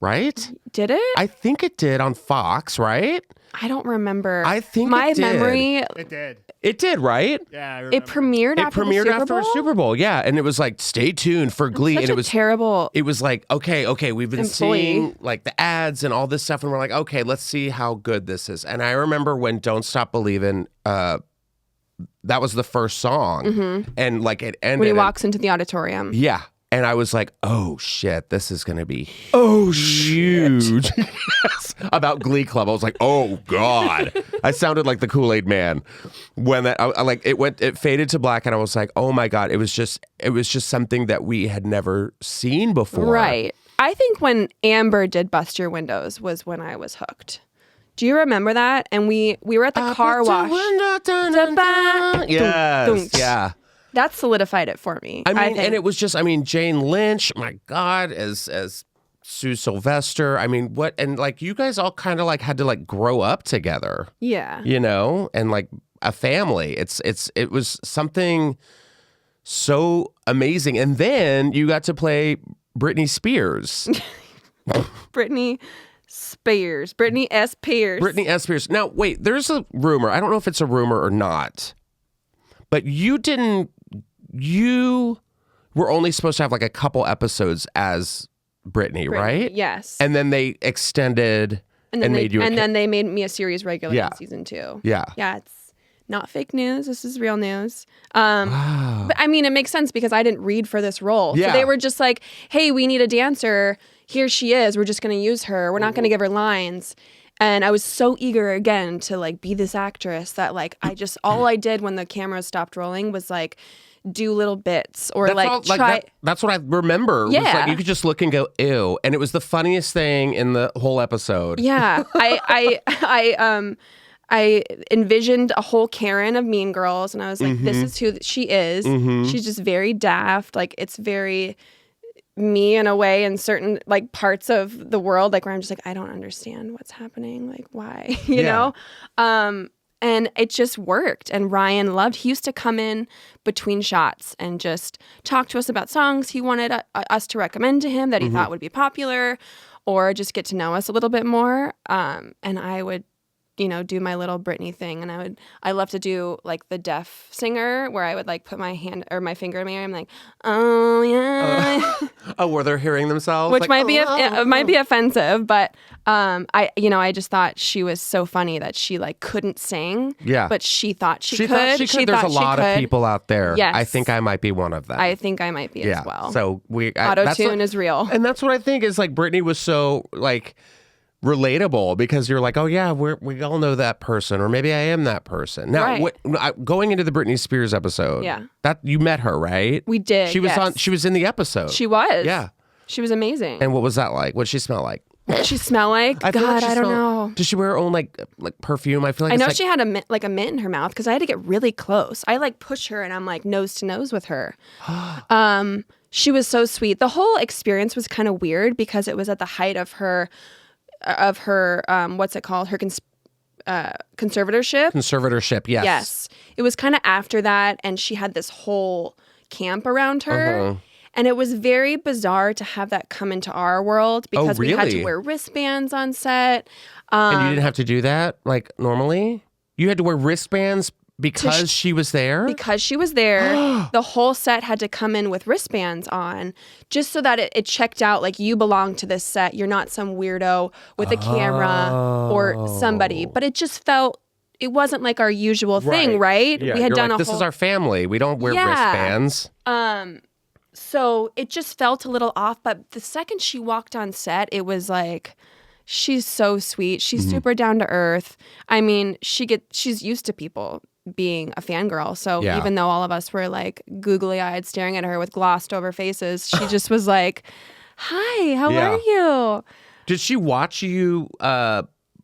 right? Did it? I think it did on Fox, right? I don't remember. I think my it did. memory. It did. It did, right? Yeah, I remember. It premiered. It premiered after a Super Bowl, yeah. And it was like, stay tuned for Glee. Such and it a was terrible. It was like, okay, we've been seeing like the ads and all this stuff, and we're like, okay, let's see how good this is. And I remember when "Don't Stop Believin'," that was the first song, and like it ended When he walks into the auditorium. Yeah. And I was like, oh shit, this is going to be huge. Yes. About Glee Club. I was like, oh God. I sounded like the Kool-Aid man when that, I like, it faded to black, and I was like, oh my God, it was just something that we had never seen before. Right. I think when Amber did Bust Your Windows was when I was hooked. Do you remember that? And we were at the car wash. Yes. Yeah. That solidified it for me. I mean, think. and it was just, I mean, Jane Lynch, my God, as Sue Sylvester. I mean, what, and like you guys all kind of like had to like grow up together. Yeah. You know, and like a family. It was something so amazing. And then you got to play Britney Spears. Britney S. Spears. Britney S. Spears. Now, wait, there's a rumor. I don't know if it's a rumor or not, but you were only supposed to have like a couple episodes as Britney, right? Yes. And then they extended and made you then they made me a series regular Yeah. in season 2. Yeah. Yeah, it's not fake news. This is real news. But I mean, it makes sense because I didn't read for this role. Yeah. So they were just like, hey, we need a dancer. Here she is. We're just going to use her. We're not going to give her lines. And I was so eager again to like be this actress that like all I did when the camera stopped rolling was like do little bits or that's what I remember. Yeah. Was like you could just look and go ew, and it was the funniest thing in the whole episode. Yeah. I envisioned a whole Karen of Mean Girls, and I was like, this is who she is. She's just very daft. Like it's very me in a way in certain like parts of the world, like where I'm just like, I don't understand what's happening. Like why, you know? And it just worked. And Ryan he used to come in between shots and just talk to us about songs he wanted us to recommend to him that he thought would be popular, or just get to know us a little bit more. And I would, do my little Britney thing. And I love to do like the deaf singer where I would like put my hand or my finger in my ear. I'm like, oh yeah. Oh, were they hearing themselves? Which like, might be offensive, but I just thought she was so funny that she like couldn't sing. Yeah. But she thought she could. There's a lot of people out there. Yes. I think I might be one of them. I think I might be as well. So auto-tune is real. And that's what I think is like Britney was so like relatable, because you're like, oh yeah, we all know that person, or maybe I am that person. Now, going into the Britney Spears episode, that you met her, right? We did. She was She was in the episode. She was. Yeah. She was amazing. And what was that like? What did she smell like? What did she smell like? I don't know. Does she wear her own like perfume? I feel like I know she had a mint in her mouth because I had to get really close. I like push her and I'm like nose to nose with her. She was so sweet. The whole experience was kind of weird because it was at the height of her what's it called? Her conservatorship. Conservatorship, yes. Yes. It was kind of after that, and she had this whole camp around her. And it was very bizarre to have that come into our world because we had to really? wear wristbands on set. And you didn't have to do that like normally? You had to wear wristbands because she was there? Because she was there, the whole set had to come in with wristbands on just so that it checked out like you belong to this set. You're not some weirdo with a camera or somebody. But it just felt, it wasn't like our usual thing, right? Yeah, we had you're done like, a this whole... is our family. We don't wear wristbands. So it just felt a little off. But the second she walked on set, it was like... She's so sweet. She's super down to earth. I mean, she's used to people being a fangirl. So even though all of us were like googly eyed staring at her with glossed over faces, she just was like, "Hi, how are you?" Did she watch you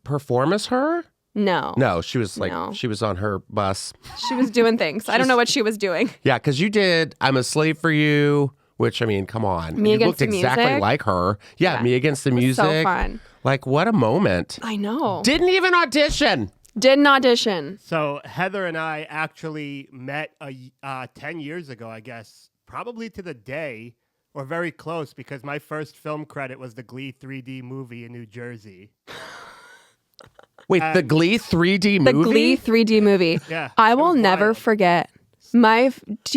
perform as her? No, She was like, she was on her bus. She was doing things. I don't know what she was doing. Yeah, because you did I'm a Slave for You, which, I mean, come on. Me you Against looked the exactly Music. like her. Yeah, Me Against the Music. So fun. Like, what a moment. I know. Didn't even audition. Didn't audition. So Heather and I actually met 10 years ago, I guess, probably to the day or very close, because my first film credit was the Glee 3D movie in New Jersey. Wait, the Glee 3D movie? The Glee 3D movie. Yeah, I it will was never wild. forget. Do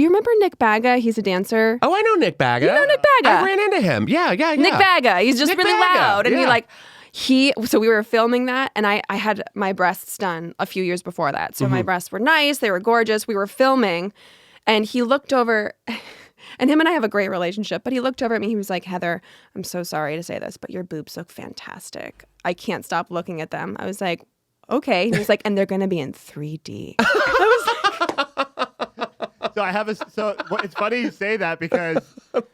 you remember Nick Baga? He's a dancer. Oh, I know Nick Baga. You know Nick Baga? I ran into him. Yeah. Nick Baga. He's just Nick really Baga, loud. And yeah. so we were filming that, and I had my breasts done a few years before that. So my breasts were nice. They were gorgeous. We were filming, and he looked over, and him and I have a great relationship, but he looked over at me. He was like, "Heather, I'm so sorry to say this, but your boobs look fantastic. I can't stop looking at them." I was like, "Okay." He was like, "And they're going to be in 3D." So it's funny you say that because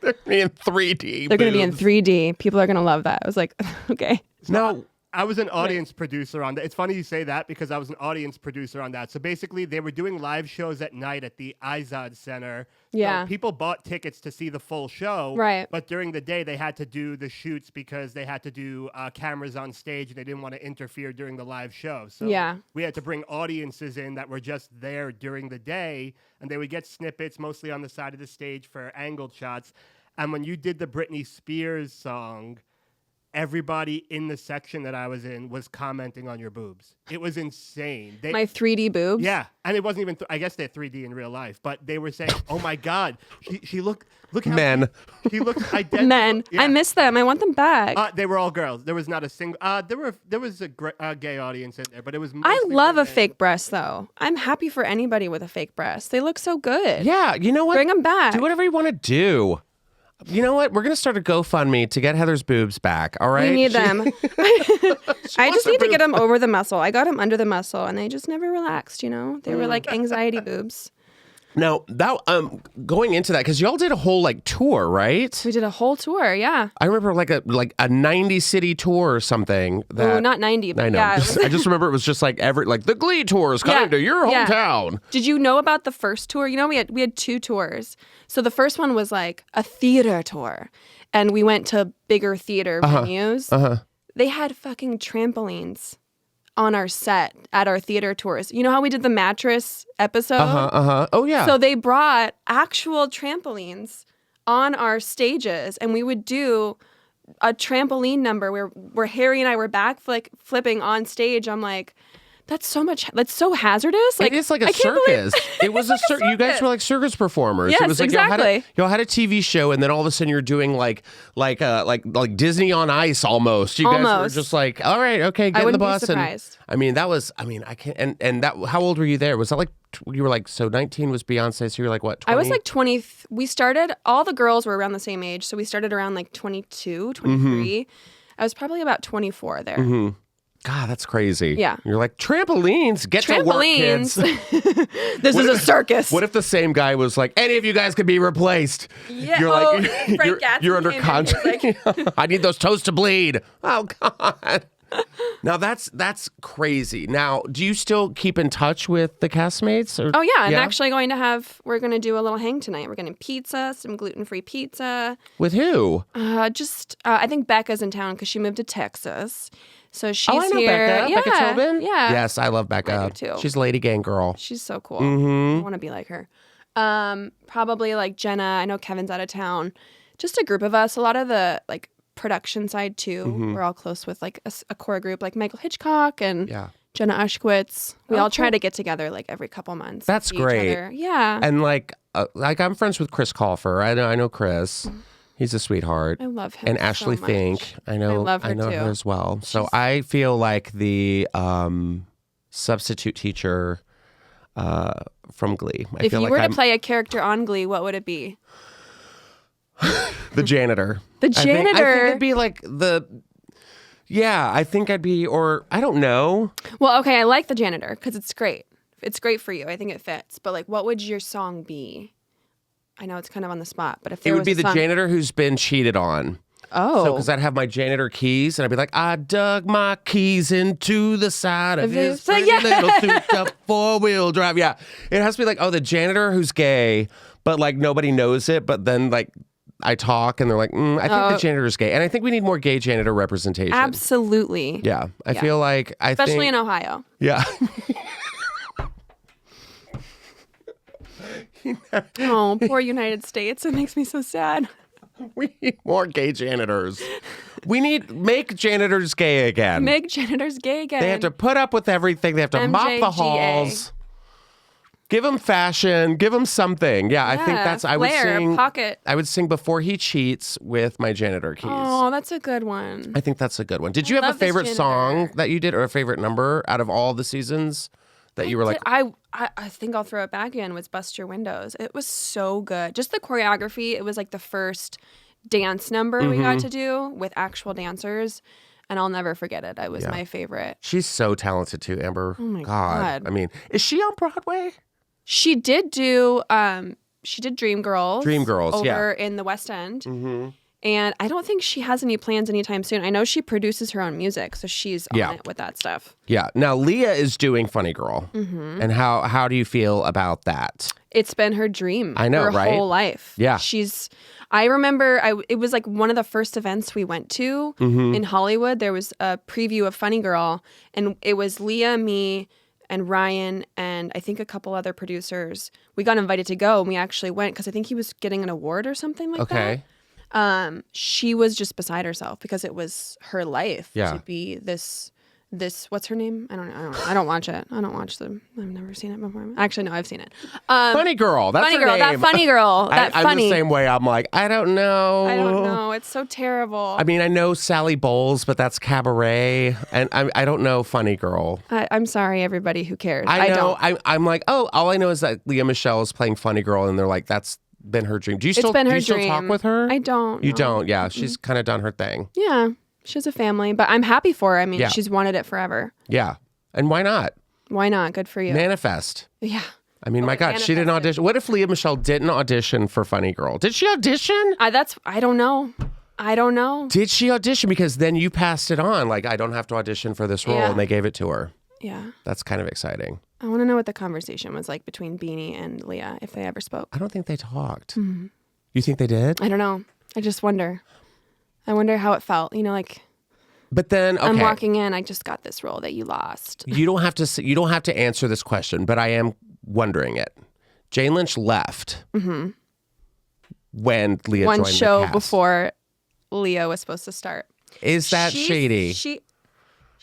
They're in 3D. They're going to be in boobs. 3D. People are going to love that. I was like, "Okay." No. I was an audience producer on that. It's funny you say that because I was an audience producer on that. So basically, they were doing live shows at night at the Izod Center. Yeah. So people bought tickets to see the full show. Right. But during the day, they had to do the shoots because they had to do cameras on stage and they didn't want to interfere during the live show. So Yeah. we had to bring audiences in that were just there during the day, and they would get snippets mostly on the side of the stage for angled shots. And when you did the Britney Spears song, everybody in the section that I was in was commenting on your boobs. It was insane. My 3D boobs? Yeah, and it wasn't even. I guess they're 3D in real life, but they were saying, "Oh my God, she look how Men. she looks identical." Men. Yeah. I miss them. I want them back. They were all girls. There was not a single. There was a gay audience in there, but it was. I mostly love a women. fake breast, though. I'm happy for anybody with a fake breast. They look so good. Yeah, you know what? Bring them back. Do whatever you want to do. You know what? We're going to start a GoFundMe to get Heather's boobs back, all right? We need them. I just wants need her to get boobs. them over the muscle. I got them under the muscle, and they just never relaxed, you know? They were like anxiety boobs. Now, that going into that, because y'all did a whole like tour, right? We did a whole tour, yeah. I remember like a 90-city tour or something. That, Oh, not 90, but I know. yeah. it was- I just remember it was just like the Glee tour is coming Yeah, to your yeah. hometown. Did you know about the first tour? You know, we had two tours. So the first one was like a theater tour, and we went to bigger theater venues. They had fucking trampolines on our set at our theater tours. You know how we did the mattress episode? Oh yeah. So they brought actual trampolines on our stages, and we would do a trampoline number where Harry and I were flipping on stage. I'm like, that's so hazardous. Like, it is like a I can't believe- circus. It was a circus. You guys were like circus performers. Yes, it was like exactly. y'all had a TV show, and then all of a sudden you're doing like Disney on Ice almost. You guys were Almost. just like, all right, okay, get in the wouldn't be bus. surprised. And I can't. And that. How old were you there? Was that like you were like 19 was Beyonce? So you were like what? 20? I was like 20. We started. All the girls were around the same age, so we started around like 22, 23. I was probably about 24 there. God, that's crazy. Yeah. You're like trampolines. Get to work, kids. This is a circus. What if the same guy was like, any of you guys could be replaced? Yeah, You're oh, like, Frank Gadsden you're under came in, he was contract. I need those toes to bleed. Oh God. Now that's crazy. Now, do you still keep in touch with the castmates? Or, Oh yeah, I'm actually we're going to do a little hang tonight. We're getting pizza, some gluten-free pizza. With who? I think Becca's in town because she moved to Texas. So she's Oh, I know here. Becca. Yeah, Becca Tobin? yeah. Yes, I love Becca. I do too. She's a lady gang girl. She's so cool. I want to be like her. Probably like Jenna. I know Kevin's out of town. Just a group of us. A lot of the like production side too. We're all close with like a core group like Michael Hitchcock and Jenna Ushkowitz. We all try to get together like every couple months. That's see each great. other. Yeah. And like I'm friends with Chris Colfer. I know Chris. He's a sweetheart. I love him. And Ashley so Fink. much. I know love her too. as well. So I feel like the substitute teacher from Glee. If you were to play a character on Glee, what would it be? The janitor. The I think janitor. it'd be like I think I'd be, or I don't know. Well, okay, I like the janitor because it's great. It's great for you. I think it fits. But like, what would your song be? I know it's kind of on the spot, but if there It would was be a the song... janitor who's been cheated on. Oh. So, because I'd have my janitor keys, and I'd be like, I dug my keys into the side of his pretty little souped-up four-wheel drive. Yeah. It has to be like, the janitor who's gay, but like nobody knows it, but then like I talk, and they're like, I think the janitor's gay. And I think we need more gay janitor representation. Absolutely. Yeah. I feel like especially in Ohio. Yeah. Oh, poor United States. It makes me so sad. We need more gay janitors. Make janitors gay again. Make janitors gay again. They have to put up with everything. They have to mop the halls. Give him fashion. Give him something. Yeah, I think that's. I would sing. Pocket. I would sing Before He Cheats with my janitor keys. Oh, that's a good one. I think that's a good one. Did you have a favorite song that you did, or a favorite number out of all the seasons that you were like? I think I'll throw it back in. Was Bust Your Windows. It was so good. Just the choreography. It was like the first dance number we got to do with actual dancers. And I'll never forget it. It was my favorite. She's so talented too, Amber. Oh my God. I mean, is she on Broadway? She did do Dreamgirls. Dreamgirls, over in the West End. Mm-hmm. And I don't think she has any plans anytime soon. I know she produces her own music, so she's on it with that stuff. Yeah. Now, Leah is doing Funny Girl. Mm-hmm. And how do you feel about that? It's been her dream. I know, her right? whole life. Yeah. I remember it was like one of the first events we went to in Hollywood. There was a preview of Funny Girl, and it was Leah, me, and Ryan, and I think a couple other producers. We got invited to go, and we actually went because I think he was getting an award or something like that. Okay. She was just beside herself because it was her life to be this what's her name? I don't know. I don't watch it. I don't watch them. I've never seen it before. Actually, no, I've seen it. Funny Girl. That's Funny her Girl. name. That Funny Girl. I'm the same way. I'm like, I don't know. I don't know. It's so terrible. I mean, I know Sally Bowles, but that's cabaret, and I don't know Funny Girl. I'm sorry, everybody who cares. I know. don't. I'm like, all I know is that Leah Michelle is playing Funny Girl, and they're like, that's been her dream. Do you still talk with her? I don't. You don't? Yeah, she's kind of done her thing. Yeah, she has a family, but I'm happy for her. I mean, she's wanted it forever. Yeah, and why not? Why not? Good for you. Manifest. Yeah. I mean, my God, she didn't audition. What if Leah Michelle didn't audition for Funny Girl? Did she audition? I don't know. I don't know. Did she audition? Because then you passed it on. Like, I don't have to audition for this role, and they gave it to her. Yeah. That's kind of exciting. I want to know what the conversation was like between Beanie and Leah, if they ever spoke. I don't think they talked. Mm-hmm. You think they did? I don't know. I just wonder. I wonder how it felt. You know, like. But then, okay. I'm walking in. I just got this role that you lost. You don't have to. You don't have to answer this question, but I am wondering it. Jane Lynch left when Leah joined the cast. One show before Leah was supposed to start. Is that shady?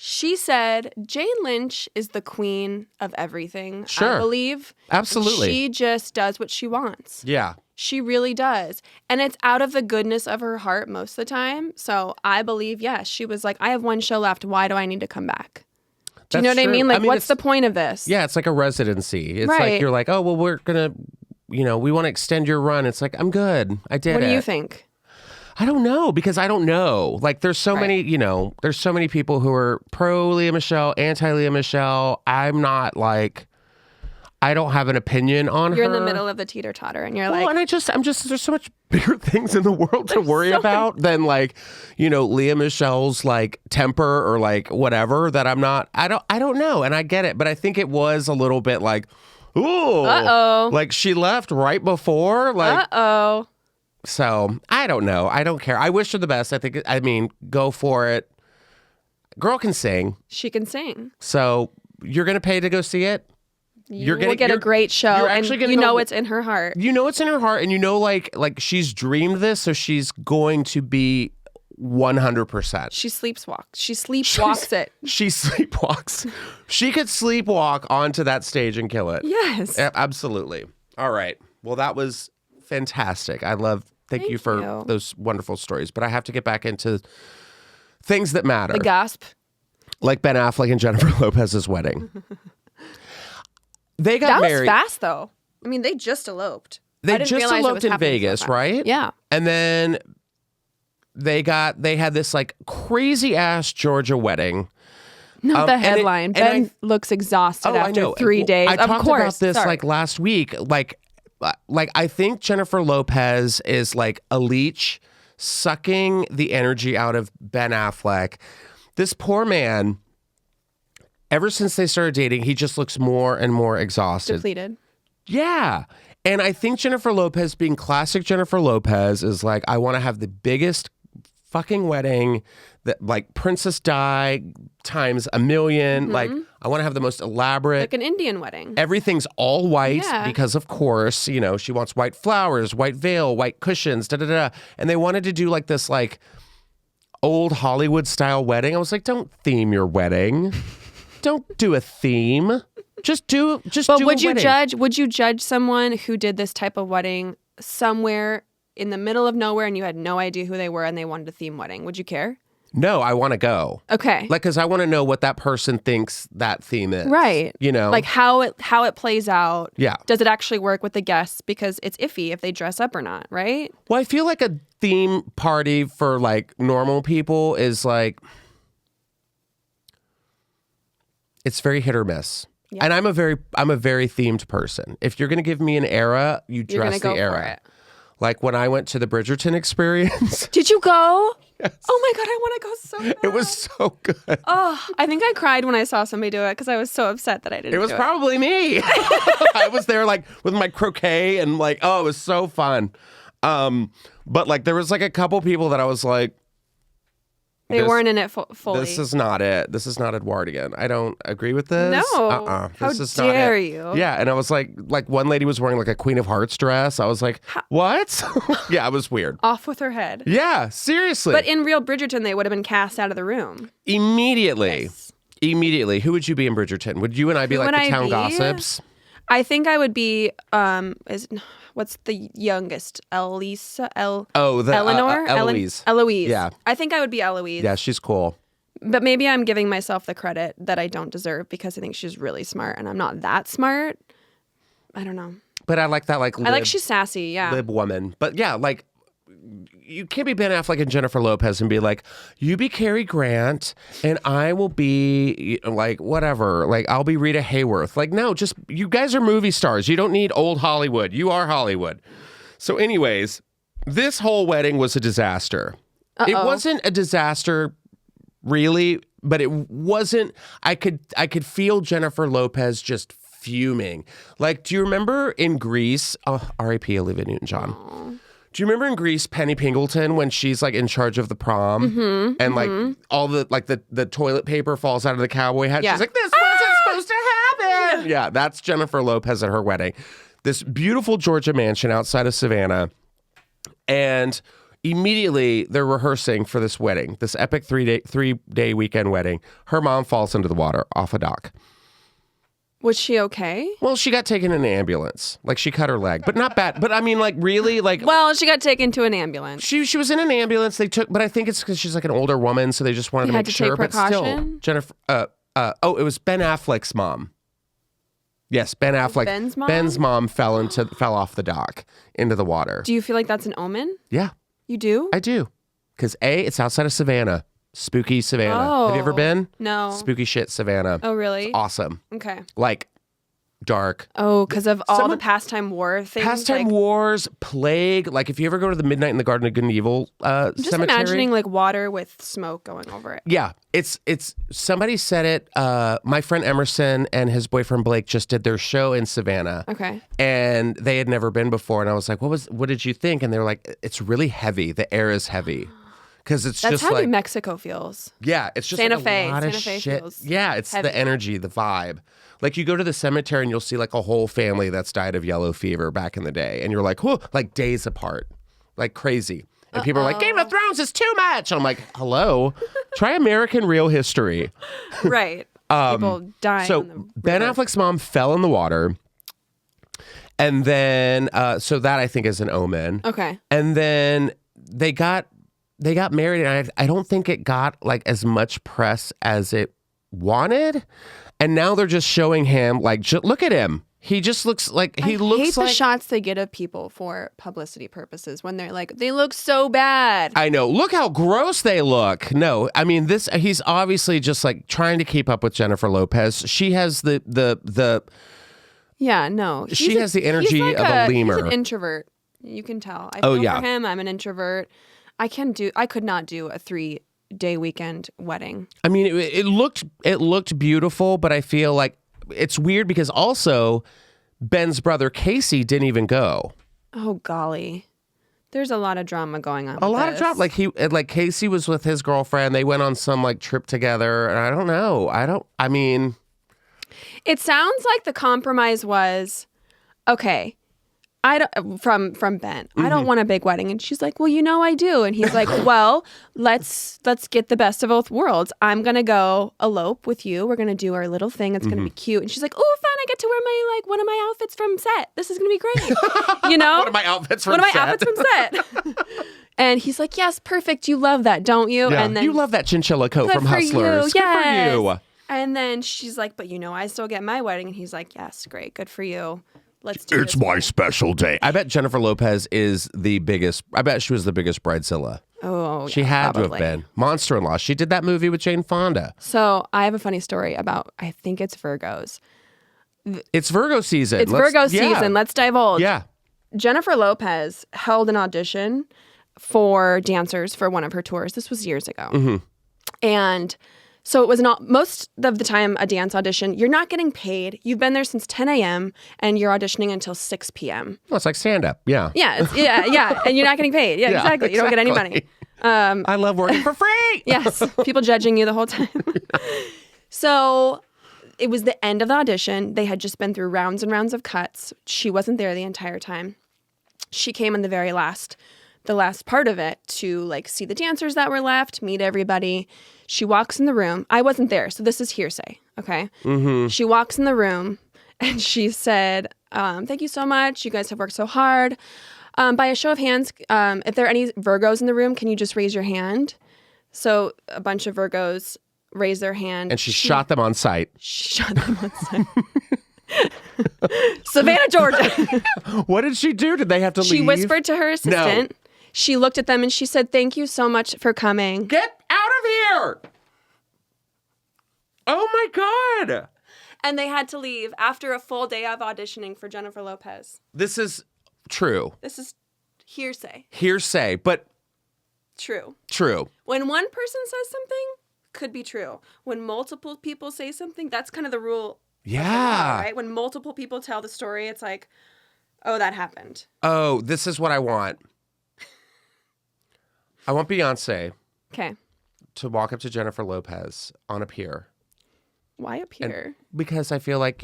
She said Jane Lynch is the queen of everything. Sure. I believe. Absolutely. She just does what she wants. Yeah. She really does. And it's out of the goodness of her heart most of the time. So I believe, yes, she was like, I have one show left. Why do I need to come back? Do you know what I mean? Like, what's the point of this? Yeah, it's like a residency. It's like you're like, oh, well, we're going to, we want to extend your run. It's like, I'm good. I did it. What do you think? I don't know, because I don't know. Like, there's so many, there's so many people who are pro Leah Michelle, anti Leah Michelle. I'm not like, I don't have an opinion on her. You're in the middle of the teeter-totter, and you're like... Well, and I'm just, there's so much bigger things in the world to worry about than like, Leah Michelle's like temper or like whatever that I'm not, I don't know. And I get it, but I think it was a little bit like, ooh. Uh-oh. Like, she left right before. Like, uh-oh. So, I don't know. I don't care. I wish her the best. I mean, go for it. Girl can sing. She can sing. So, you're going to pay to go see it? We'll get a great show, you're and actually gonna you go- know it's in her heart. You know it's in her heart, and you know like she's dreamed this, so she's going to be 100%. She sleepwalks. She sleepwalks it. She sleepwalks. She could sleepwalk onto that stage and kill it. Yes. Absolutely. All right. Well, that was fantastic. Thank you for those wonderful stories. But I have to get back into things that matter. The gasp. Like Ben Affleck and Jennifer Lopez's wedding. They got married. That was fast, though. I mean, they just eloped. They just eloped in Vegas, right? Yeah. And then they had this like crazy ass Georgia wedding. Not the headline. Ben looks exhausted after 3 days. I of talked course. about this like last week. Like I think Jennifer Lopez is like a leech sucking the energy out of Ben Affleck. This poor man, ever since they started dating, he just looks more and more exhausted. Depleted. Yeah. And I think Jennifer Lopez, being classic Jennifer Lopez, is like, I want to have the biggest fucking wedding that like Princess Di times a million. Mm-hmm. Like, I want to have the most elaborate. Like an Indian wedding. Everything's all white Yeah. because, of course, you know, she wants white flowers, white veil, white cushions, da-da-da. And they wanted to do like this like old Hollywood style wedding. I was like, don't theme your wedding. Don't do a theme. Just do But a would you wedding. would you judge someone who did this type of wedding somewhere in the middle of nowhere and you had no idea who they were and they wanted a theme wedding? Would you care? No, I want to go. Okay. Like, because I want to know what that person thinks that theme is. Right. You know? Like how it plays out. Yeah. Does it actually work with the guests? Because it's iffy if they dress up or not, right? Well, I feel like a theme party for like normal people is like, it's very hit or miss. Yeah. And I'm a very themed person. If you're going to give me an era, you You're dress gonna the go era. for it. Like when I went to the Bridgerton experience, Did you go? Yes. Oh my God, I want to go so bad. it was so good. Oh, I think I cried when I saw somebody do it because I was so upset that I didn't It was do probably me. I was there like with my croquet and like, oh, it was so fun. But like there was like a couple people that I was like, They weren't in it fully. this is not it. This is not Edwardian. I don't agree with this. No. How This is not dare it. you? Yeah, and I was like one lady was wearing like a Queen of Hearts dress. I was like, what? Yeah, it was weird. Off with her head. Yeah, seriously. But in real Bridgerton, they would have been cast out of the room. Immediately. Yes. Immediately. Who would you be in Bridgerton? Would you and I be Who like would the I town be? gossips? I think I would be. What's the youngest? Eleanor. Eloise. Eloise. Yeah. I think I would be Eloise. Yeah, she's cool. But maybe I'm giving myself the credit that I don't deserve because I think she's really smart and I'm not that smart. I don't know. But I like that like I like she's sassy. Yeah. lib woman. But yeah, like you can't be Ben Affleck and Jennifer Lopez and be like, you be Cary Grant and I will be like whatever. Like I'll be Rita Hayworth. Like no, just you guys are movie stars. You don't need old Hollywood. You are Hollywood. So anyways, this whole wedding was a disaster. It wasn't a disaster really, but it wasn't. I could feel Jennifer Lopez just fuming. Like, do you remember in Grease? Oh, R.I.P. Olivia Newton-John. Do you remember in Grease, Penny Pingleton, when she's like in charge of the prom and like all the like the toilet paper falls out of the cowboy hat? Yeah. She's like, this wasn't supposed to happen. Yeah, that's Jennifer Lopez at her wedding. This beautiful Georgia mansion outside of Savannah. And immediately they're rehearsing for this wedding, this epic three-day weekend wedding. Her mom falls into the water off a dock. Was she okay? Well, she got taken in an ambulance. Like she cut her leg, but not bad. But I mean, like really, like Well, she got taken to an ambulance. she was in an ambulance. They took, but I think it's because she's like an older woman, so they just wanted They to had make to sure. take But still, precaution? Jennifer. It was Ben Affleck's mom. Yes, Ben Affleck. Ben's mom? Ben's mom fell off the dock into the water. Do you feel like that's an omen? Yeah, You do? I do. Because it's outside of Savannah. Spooky Savannah. Have you ever Oh. been? No. Spooky shit, Savannah. Oh, really? Awesome. Okay. Like, dark. Oh, because of all Someone- the pastime war things. Pastime like, wars, plague. Like, if you ever go to the Midnight in the Garden of Good and Evil I'm just cemetery. imagining like water with smoke going over it. Yeah, it's somebody said it. My friend Emerson and his boyfriend Blake just did their show in Savannah. Okay. And they had never been before. And I was like, what did you think? And they were like, it's really heavy. The air is heavy. because it's That's just how like New Mexico feels. yeah, it's just Santa like Fe. a lot of Santa Fe shit. feels Yeah, it's heavy. the energy, the vibe. Like you go to the cemetery and you'll see like a whole family that's died of yellow fever back in the day, and you're like, whoa, like days apart, like crazy. And people are like, Game of Thrones is too much. And I'm like, hello, try American Real History. Right. People dying. So in the Ben river. Affleck's mom fell in the water, and then so that I think is an omen. Okay. And then they got married, and I don't think it got like as much press as it wanted. And now they're just showing him like, look at him. He just looks like I hate the shots they get of people for publicity purposes when they're like, they look so bad. I know. Look how gross they look. No, I mean he's obviously just like trying to keep up with Jennifer Lopez. She has the Yeah, no. She has the energy he's like of a lemur. He's an introvert. You can tell. I Oh, feel yeah. for him. I'm an introvert. I could not do a 3-day weekend wedding. I mean, it looked beautiful, but I feel like it's weird because also Ben's brother Casey didn't even go. Oh golly. There's a lot of drama going on. A with lot of this. drama. Like Casey was with his girlfriend. They went on some like trip together, and I don't know. I mean, It sounds like the compromise was, okay, from Ben. I don't want a big wedding, and she's like, well, I do, and he's like, well, let's get the best of both worlds. I'm gonna go elope with you. We're gonna do our little thing. It's gonna be cute. And she's like, oh, fun! I get to wear my one of my outfits from set. This is gonna be great. one of my outfits from set. And he's like, yes, perfect. You love that, don't you? Yeah. And then You love that chinchilla coat good from for Hustlers. you. Good Yes. for you. And then she's like, but I still get my wedding. And he's like, yes, great. Good for you. Let's do It's this my thing. special day. I bet Jennifer Lopez is the biggest. I bet she was the biggest bridezilla. Oh, She yeah, had probably. to have been. Monster-in-Law. She did that movie with Jane Fonda. So I have a funny story about, I think it's Virgos. It's Virgo season. It's Virgo yeah. season. Let's divulge. Yeah. Jennifer Lopez held an audition for dancers for one of her tours. This was years ago. Mm-hmm. And so it was not, most of the time, a dance audition, you're not getting paid. You've been there since 10 a.m. and you're auditioning until 6 p.m. Well, it's like stand-up. Yeah. Yeah, yeah. And you're not getting paid. Yeah, Yeah, exactly. You don't get any money. I love working for free. Yes, people judging you the whole time. So it was the end of the audition. They had just been through rounds and rounds of cuts. She wasn't there the entire time. She came in the last part of it to like see the dancers that were left, meet everybody. She walks in the room. I wasn't there, so this is hearsay, okay? Mm-hmm. She walks in the room and she said, thank you so much. You guys have worked so hard. By a show of hands, if there are any Virgos in the room, can you just raise your hand? So a bunch of Virgos raised their hand. And she shot them on sight. Shot them on sight. Savannah, Georgia. What did she do? Did they have to leave? She whispered to her assistant. She looked at them and she said, thank you so much for coming. Get out of here! Oh my God! And they had to leave after a full day of auditioning for Jennifer Lopez. This is true. This is hearsay. Hearsay, but True. true. When one person says something, could be true. When multiple people say something, that's kind of the rule. Yeah. Right? When multiple people tell the story, it's like, oh, that happened. Oh, this is what I want. I want Beyonce Okay. to walk up to Jennifer Lopez on a pier. Why up here? Because I feel like,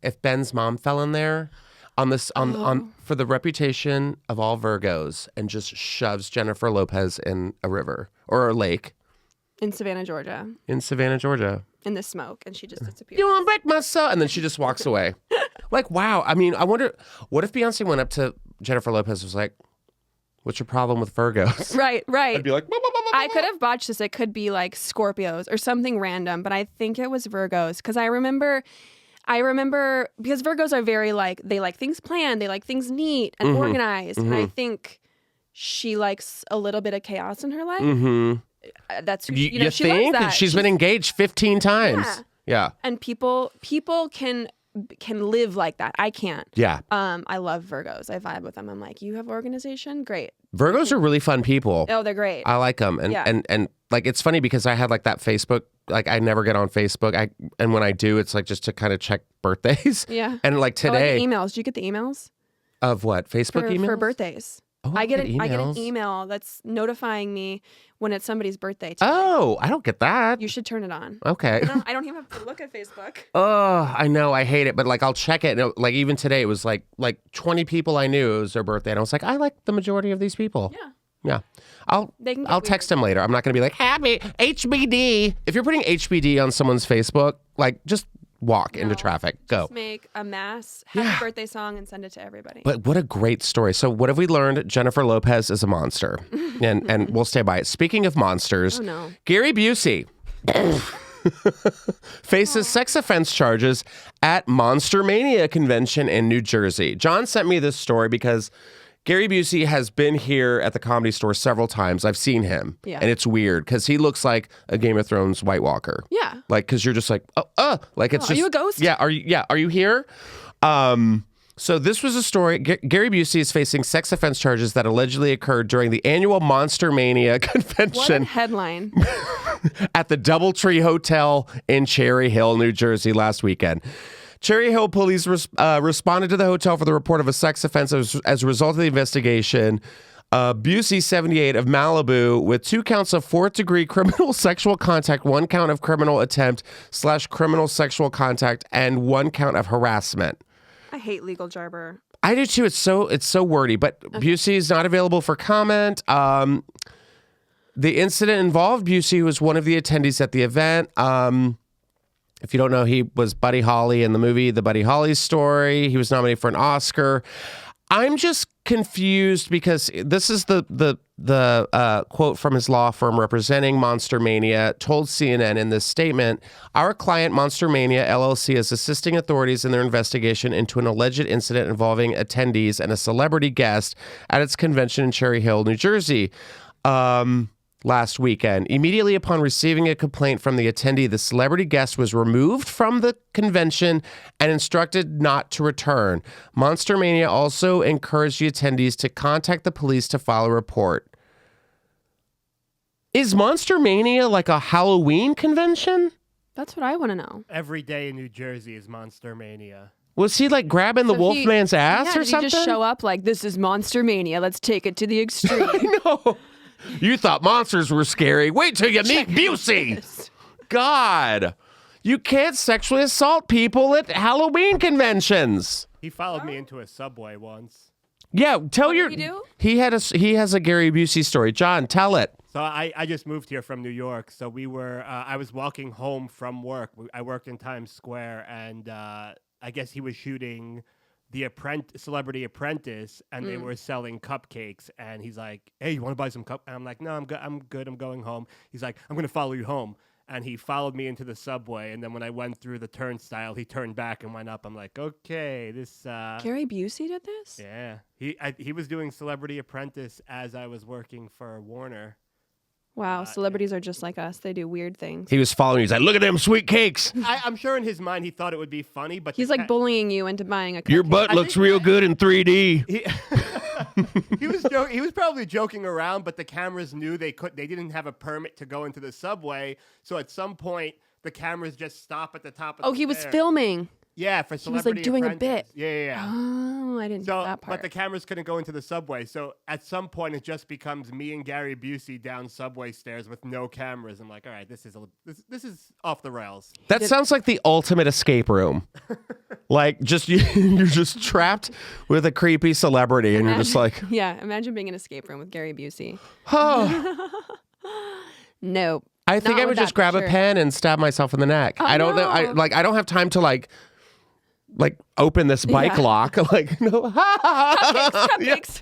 if Ben's mom fell in there on for the reputation of all Virgos and just shoves Jennifer Lopez in a river or a lake In Savannah, Georgia. in Savannah, Georgia. In the smoke. And she just disappeared. You want to break my soul? And then she just walks away. Like, wow. I mean, I wonder, what if Beyonce went up to Jennifer Lopez and was like, what's your problem with Virgos? Right. I'd be like, I could have botched this. It could be like Scorpios or something random, but I think it was Virgos because I remember because Virgos are very they like things planned, they like things neat and organized, and I think she likes a little bit of chaos in her life. Mm-hmm. That's You she loves think? that. She's been engaged 15 times. Yeah. And people can live like that. I can't. Yeah. I love Virgos. I vibe with them. I'm like, you have organization? Great. Virgos are really fun people. Oh, they're great. I like them. And, Yeah. and like, it's funny because I had like that Facebook, like I never get on Facebook. And when I do, it's like just to kind of check birthdays. Yeah. And like Oh, I today get emails. Do you get the emails? of what? Facebook emails? For birthdays. Oh, I get an emails. email that's notifying me when it's somebody's birthday. Today. Oh, I don't get that. You should turn it on. Okay. I don't even have to look at Facebook. Oh, I know. I hate it. But like, I'll check it. And like, even today, it was like 20 people I knew it was their birthday. And I was like, I like the majority of these people. Yeah. Yeah. They can get I'll weird. text them later. I'm not going to be like, happy HBD. If you're putting HBD on someone's Facebook, like, just walk into traffic. Go. Just make a mass happy birthday song and send it to everybody. But what a great story. So what have we learned? Jennifer Lopez is a monster. and we'll stay by it. Speaking of monsters, Oh, no. Gary Busey faces sex offense charges at Monster Mania convention in New Jersey. John sent me this story because Gary Busey has been here at the Comedy Store several times. I've seen him. Yeah. And it's weird because he looks like a Game of Thrones White Walker. Yeah. Like, because you're just like, like it's Are just. you a ghost? Yeah. Are you here? So this was a story. Gary Busey is facing sex offense charges that allegedly occurred during the annual Monster Mania What a convention headline. at the Doubletree Hotel in Cherry Hill, New Jersey last weekend. Cherry Hill police responded to the hotel for the report of a sex offense as a result of the investigation. Busey, 78, of Malibu, with 2 counts of 4th-degree criminal sexual contact, 1 count of criminal attempt / criminal sexual contact, and 1 count of harassment. I hate legal jarber. I do too. It's so wordy, but Busey is not available for comment. The incident involved Busey, who was one of the attendees at the event. If you don't know, he was Buddy Holly in the movie The Buddy Holly Story. He was nominated for an Oscar. I'm just confused because this is the quote from his law firm representing Monster Mania told CNN in this statement, our client Monster Mania LLC is assisting authorities in their investigation into an alleged incident involving attendees and a celebrity guest at its convention in Cherry Hill, New Jersey. Last weekend. Immediately upon receiving a complaint from the attendee, the celebrity guest was removed from the convention and instructed not to return. Monster Mania also encouraged the attendees to contact the police to file a report. Is Monster Mania like a Halloween convention? That's what I want to know. Every day in New Jersey is Monster Mania. Was he like grabbing the Wolfman's ass or did something? He just show up like, this is Monster Mania. Let's take it to the extreme. No. You thought monsters were scary. Wait till you meet Busey. God. You can't sexually assault people at Halloween conventions. He followed me into a subway once. Yeah, tell What your. did he do? He has a Gary Busey story. John, tell it. So I just moved here from New York. So we were, I was walking home from work. I worked in Times Square, and I guess he was shooting the Celebrity Apprentice, and they were selling cupcakes. And he's like, "Hey, you want to buy some cup?" And I'm like, "No, I'm good. I'm good. I'm going home." He's like, "I'm gonna follow you home." And he followed me into the subway. And then when I went through the turnstile, he turned back and went up. I'm like, "Okay, this." Gary Busey did this? Yeah, he was doing Celebrity Apprentice as I was working for Warner. Wow, celebrities are just like us. They do weird things. He was following you. He's like, look at them sweet cakes. I'm sure in his mind he thought it would be funny, but He's like bullying you into buying a cupcake. Your butt looks real good in 3D. He was probably joking around, but the cameras knew they didn't have a permit to go into the subway. So at some point, the cameras just stop at the top of the Oh, he was stairs. filming. Yeah, for He was Celebrity like doing a Apprentice. bit. Yeah. Oh, I didn't know that part. But the cameras couldn't go into the subway. So at some point, it just becomes me and Gary Busey down subway stairs with no cameras. I'm like, all right, this is off the rails. That sounds like the ultimate escape room. Like, just you're just trapped with a creepy celebrity, and you're just like, yeah, imagine being in an escape room with Gary Busey. oh. Nope. I think Not I would with just that grab a picture. pen and stab myself in the neck. Oh, I don't know. no. I don't have time to like open this bike Yeah. lock. Like, no. Cupcakes.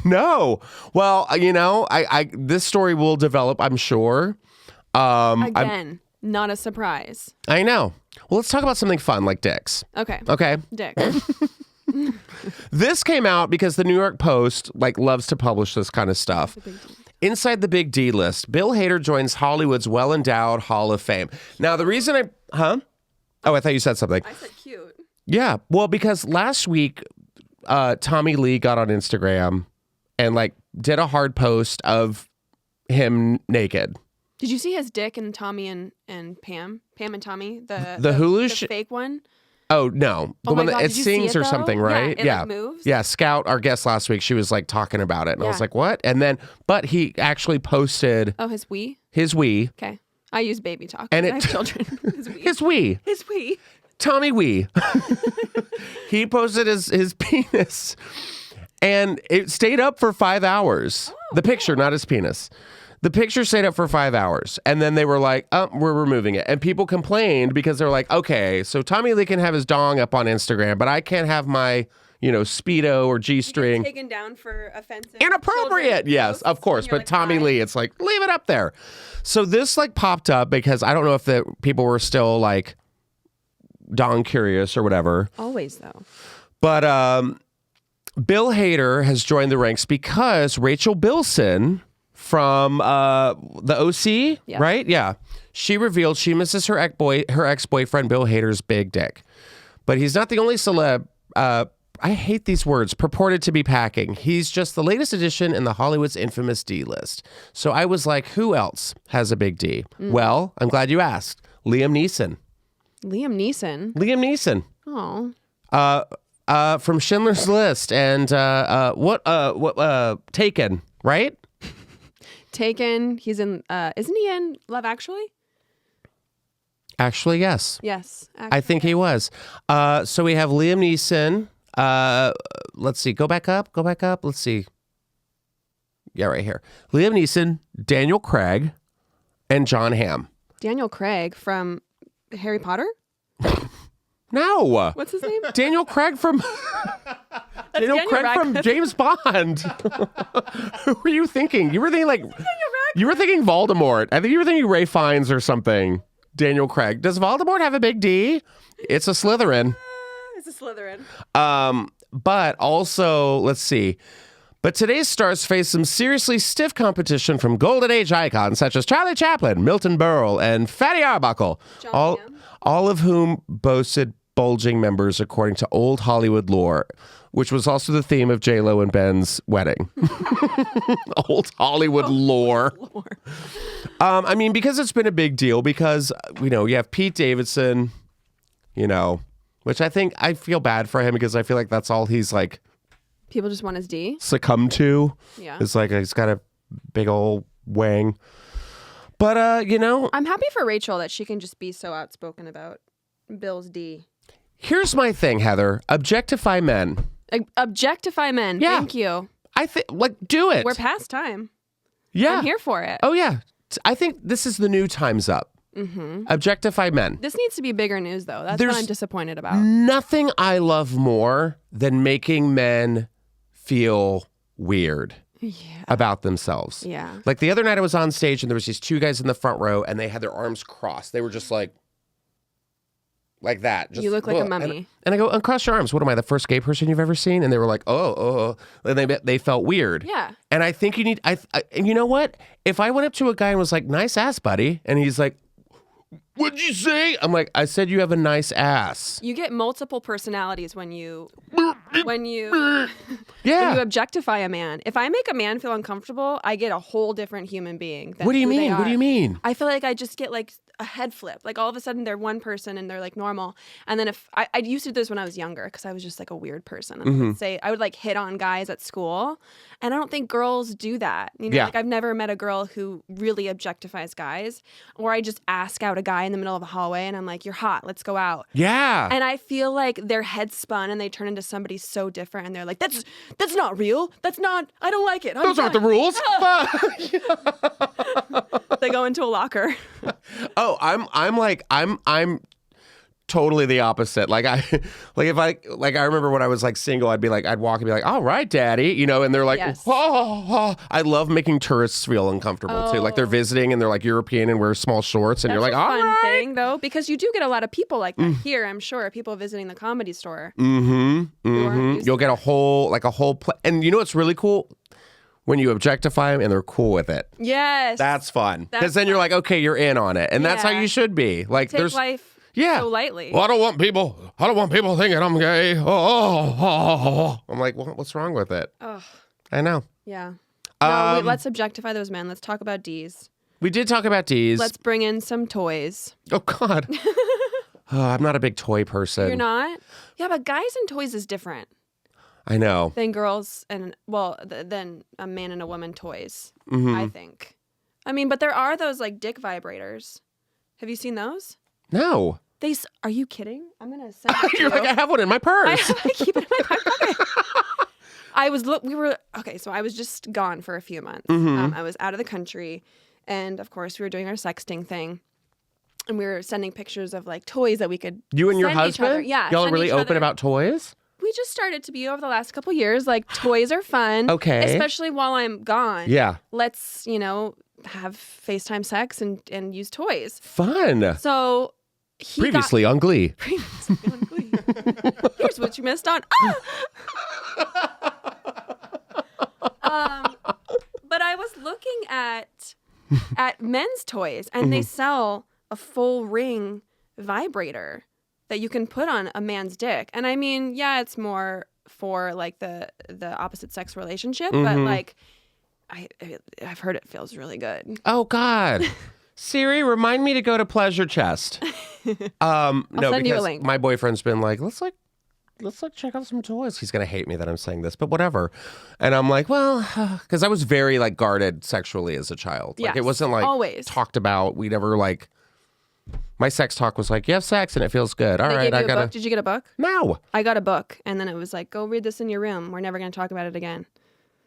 No. Well, I this story will develop, I'm sure. Again, not a surprise. I know. Well, let's talk about something fun like dicks. Okay. Okay. Dick. This came out because the New York Post loves to publish this kind of stuff. Inside the Big D list, Bill Hader joins Hollywood's well-endowed Hall of Fame. Now, the reason Oh, I thought you said something. I said cute. Yeah. Well, because last week, Tommy Lee got on Instagram and did a hard post of him naked. Did you see his dick and Tommy and Pam? Pam and Tommy? The Hulu the fake one? Oh, no. The Oh my one that God, it did you see sings it, or though? something, Yeah, right? it, like, moves. Yeah, Scout, our guest last week, she was like talking about it. And I was Yeah. like, what? And then, but he actually posted Oh, his Wii? his Wii. Okay. I use baby talk. And I it- have children. His Wii. His Wii. His Wii. Tommy Wee. He posted his penis and it stayed up for 5 hours. The picture, not his penis. The picture stayed up for 5 hours. And then they were like, oh, we're removing it. And people complained because they're like, okay, so Tommy Lee can have his dong up on Instagram, but I can't have my, Speedo or G-string. Taken down for offensive. Inappropriate. children Yes, posts, of course. and you're But like, Tommy why? Lee, it's like, leave it up there. So this like popped up because I don't know if the people were still like dong curious or whatever. Always, though. But Bill Hader has joined the ranks because Rachel Bilson from the OC, Yeah. right? Yeah. She revealed she misses her ex-boyfriend Bill Hader's big dick. But he's not the only celeb, I hate these words, purported to be packing. He's just the latest addition in the Hollywood's infamous D list. So I was like, who else has a big D? Well, I'm glad you asked. Liam Neeson. Liam Neeson. Liam Neeson. Oh. From Schindler's List and Taken, right? Taken. He's in, isn't he in Love Actually? Actually, yes. Yes. I think he was. So we have Liam Neeson. Let's see. Go back up. Let's see. Yeah, right here. Liam Neeson, Daniel Craig, and John Hamm. Daniel Craig from Harry Potter? No. What's his name? Daniel Craig from Daniel Craig from Radcliffe. James Bond. Who were you thinking? You were thinking Voldemort. I think you were thinking Ray Fiennes or something. Daniel Craig. Does Voldemort have a big D? It's a Slytherin. It's a Slytherin. But also, let's see. But today's stars face some seriously stiff competition from Golden Age icons such as Charlie Chaplin, Milton Berle, and Fatty Arbuckle, John Hamm. all of whom boasted bulging members according to old Hollywood lore, which was also the theme of J-Lo and Ben's wedding. Old Hollywood lore. I mean, because it's been a big deal, because, you have Pete Davidson, which I feel bad for him because I feel like that's all he's like People just want his D. succumbed to. Yeah. It's like he's got a big old wang. But, I'm happy for Rachel that she can just be so outspoken about Bill's D. here's my thing, Heather. Objectify men. Objectify men. Yeah. Thank you. I think, do it. We're past time. Yeah. I'm here for it. Oh, yeah. I think this is the new time's up. Mm-hmm. Objectify men. This needs to be bigger news, though. That's There's what I'm disappointed about. Nothing I love more than making men feel weird about themselves. Yeah. Like the other night I was on stage and there was these two guys in the front row and they had their arms crossed. They were just like that. Just, You look like a mummy. And I go, uncross your arms. What am I, the first gay person you've ever seen? And they were like, oh. And they felt weird. Yeah. And I think you need, and you know what? If I went up to a guy and was like, nice ass, buddy. And he's like, what'd you say? I'm like, I said you have a nice ass. You get multiple personalities when you Yeah. when you objectify a man. If I make a man feel uncomfortable, I get a whole different human being. Than What do you who they mean? What do are. you mean? I feel like I just get like a head flip. Like all of a sudden they're one person and they're like normal. And then if I used to do this when I was younger because I was just like a weird person. And I would like hit on guys at school. And I don't think girls do that. Yeah. Like I've never met a girl who really objectifies guys. Or I just ask out a guy in the middle of a hallway and I'm like, you're hot, let's go out. Yeah. And I feel like their head spun and they turn into somebody so different and they're like, that's not real. That's not, I don't like it. Those aren't the rules. They go into a locker. Oh, I'm totally the opposite. Like I remember when I was like single, I'd walk and be like, all right, daddy, and they're like, Yes. oh. I love making tourists feel uncomfortable too. Like they're visiting and they're like European and wear small shorts and That's you're like, a all fun right. thing though, because you do get a lot of people like that here, I'm sure. People visiting the Comedy Store. Mm-hmm. who aren't used You'll to get a whole and you know what's really cool? When you objectify them and they're cool with it. Yes. That's fun. Because That's then you're fun. like, okay, you're in on it. And that's how Yeah. you should be. Like Take there's life yeah. so lightly. Well, I don't want people thinking I'm gay. Oh. I'm like, well, what's wrong with it? Ugh. I know. Yeah. No, wait, let's objectify those men. Let's talk about D's. We did talk about D's. Let's bring in some toys. Oh God. I'm not a big toy person. You're not? Yeah, but guys and toys is different I know. than girls and, than a man and a woman toys, Mm-hmm. I think. I mean, but there are those like dick vibrators. Have you seen those? No. Are you kidding? I'm going to send it to You're you. like, I have one in my purse. I keep it in my back pocket. So I was just gone for a few months. Mm-hmm. I was out of the country. And of course, we were doing our sexting thing. And we were sending pictures of like toys that we could You and your send each other. husband? Yeah. Y'all are send really each open other. about toys? We just started to be over the last couple years. Like, toys are fun. Okay. Especially while I'm gone. Yeah. Let's, have FaceTime sex and use toys. Fun. So he Previously on Glee. Previously on Glee. Here's what you missed on. But I was looking at men's toys, and they sell a full ring vibrator that you can put on a man's dick. And I mean, yeah, it's more for like the opposite sex relationship, but like I've heard it feels really good. Oh, God. Siri, remind me to go to Pleasure Chest. No, send you a because link. my boyfriend's been like, let's check out some toys. He's gonna hate me that I'm saying this, but whatever. And I'm like, well, because I was very like guarded sexually as a child. Like it Yes, wasn't like always. talked about. We never like. My sex talk was like, you have sex and it feels good. All They right, gave you I a gotta. book. Did you get a book? No. I got a book, and then it was like, go read this in your room. We're never going to talk about it again.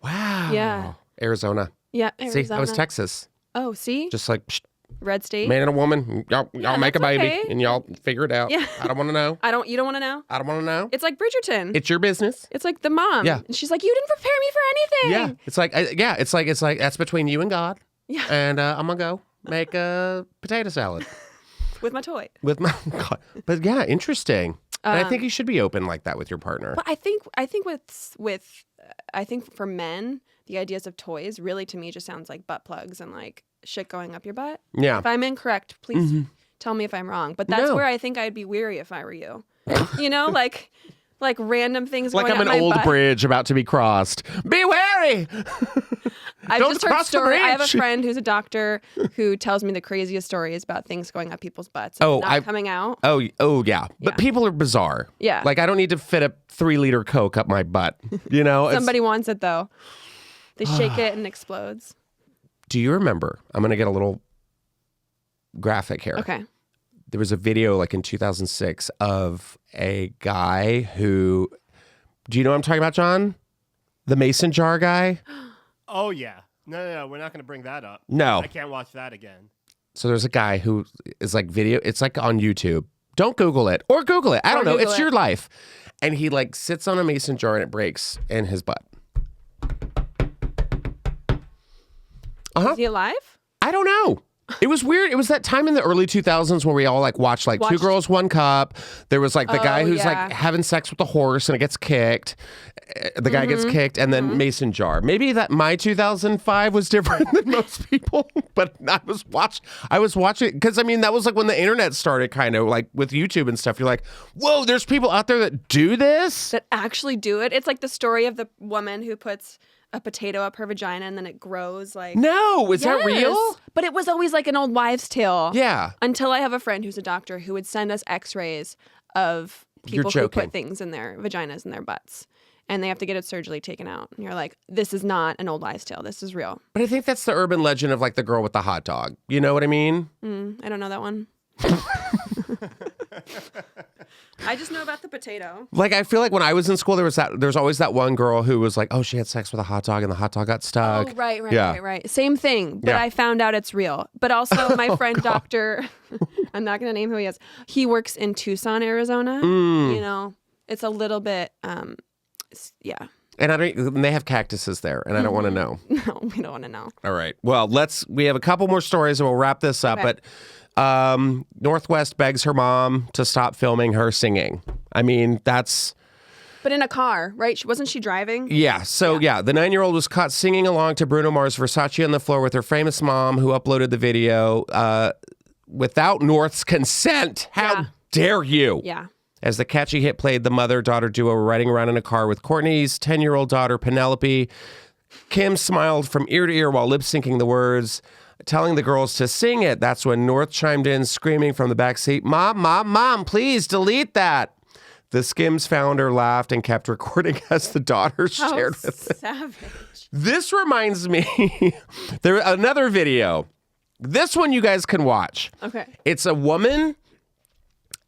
Wow. Yeah. Arizona. Yeah, See, I was Arizona. Texas. Oh, see? Just like, psh, Red State. man and a woman. Y'all make a that's baby okay. and y'all figure it out. Yeah. I don't want to know. You don't want to know? I don't want to know. It's like Bridgerton. It's your business. It's like the mom. Yeah. And she's like, you didn't prepare me for anything. Yeah, it's like that's between you and God. Yeah. And I'm gonna go make a potato salad With my toy. with my God. But yeah, interesting. And I think you should be open like that with your partner. But I think for men, the ideas of toys really to me just sounds like butt plugs and like shit going up your butt. Yeah. If I'm incorrect, please tell me if I'm wrong. But that's No. where I think I'd be weary if I were you. Like random things Like going I'm up an my old butt. bridge about to be crossed. Be wary. I've Don't just heard cross the stories. I have a bridge. friend who's a doctor who tells me the craziest stories about things going up people's butts and not coming out. Oh yeah. But Yeah. people are bizarre. Yeah. Like I don't need to fit a 3-liter Coke up my butt. You know? It's- Somebody wants it though. They shake it and it explodes. Do you remember? I'm gonna get a little graphic here. Okay. There was a video like in 2006 of a guy who, do you know what I'm talking about, John? The mason jar guy? Oh, yeah. No, we're not going to bring that up. No. I can't watch that again. So there's a guy who is like video, it's like on YouTube. Don't Google it or Google it. I don't know. Google It's it. your life. And he like sits on a mason jar and it breaks in his butt. Is he alive? I don't know. It was weird. It was that time in the early 2000s where we all like watched Two Watched- Girls, One Cup. There was like the guy who's yeah. like having sex with the horse and it gets kicked. The guy gets kicked and then mason jar. Maybe that my 2005 was different than most people, but I was watching because I mean that was like when the internet started, kind of like with YouTube and stuff. You're like, whoa, there's people out there that do this. That actually do it? It's like the story of the woman who puts a potato up her vagina and then it grows like... No, is that real? Yes. But it was always like an old wives' tale. Yeah. Until I have a friend who's a doctor who would send us x-rays of You're people who joking. put things in their vaginas and their butts. And they have to get it surgically taken out. And you're like, this is not an old wives' tale. This is real. But I think that's the urban legend of like the girl with the hot dog. You know what I mean? I don't know that one. I just know about the potato. Like I feel like when I was in school, there's always that one girl who was like, oh, she had sex with a hot dog and the hot dog got stuck. Oh, right. Yeah. Right. Same thing, but Yeah. I found out it's real. But also my friend doctor, I'm not going to name who he is. He works in Tucson, Arizona. You know, it's a little bit, yeah. And they have cactuses there, and I don't want to know. No, we don't want to know. All right. Well, we have a couple more stories and we'll wrap this up. Okay. But Northwest begs her mom to stop filming her singing. I mean, that's... But in a car, right? Wasn't she driving? Yeah. So, yeah, the 9-year-old was caught singing along to Bruno Mars' Versace on the Floor with her famous mom who uploaded the video without North's consent. How dare you? Yeah. As the catchy hit played, the mother-daughter duo were riding around in a car with Courtney's 10-year-old daughter, Penelope. Kim smiled from ear to ear while lip-syncing the words. telling the girls to sing it. That's when North chimed in, screaming from the back seat, "Mom, Mom, Mom, please delete that." The Skims founder laughed and kept recording as the daughter shared with it. Savage. This reminds me, another video. This one you guys can watch. Okay. It's a woman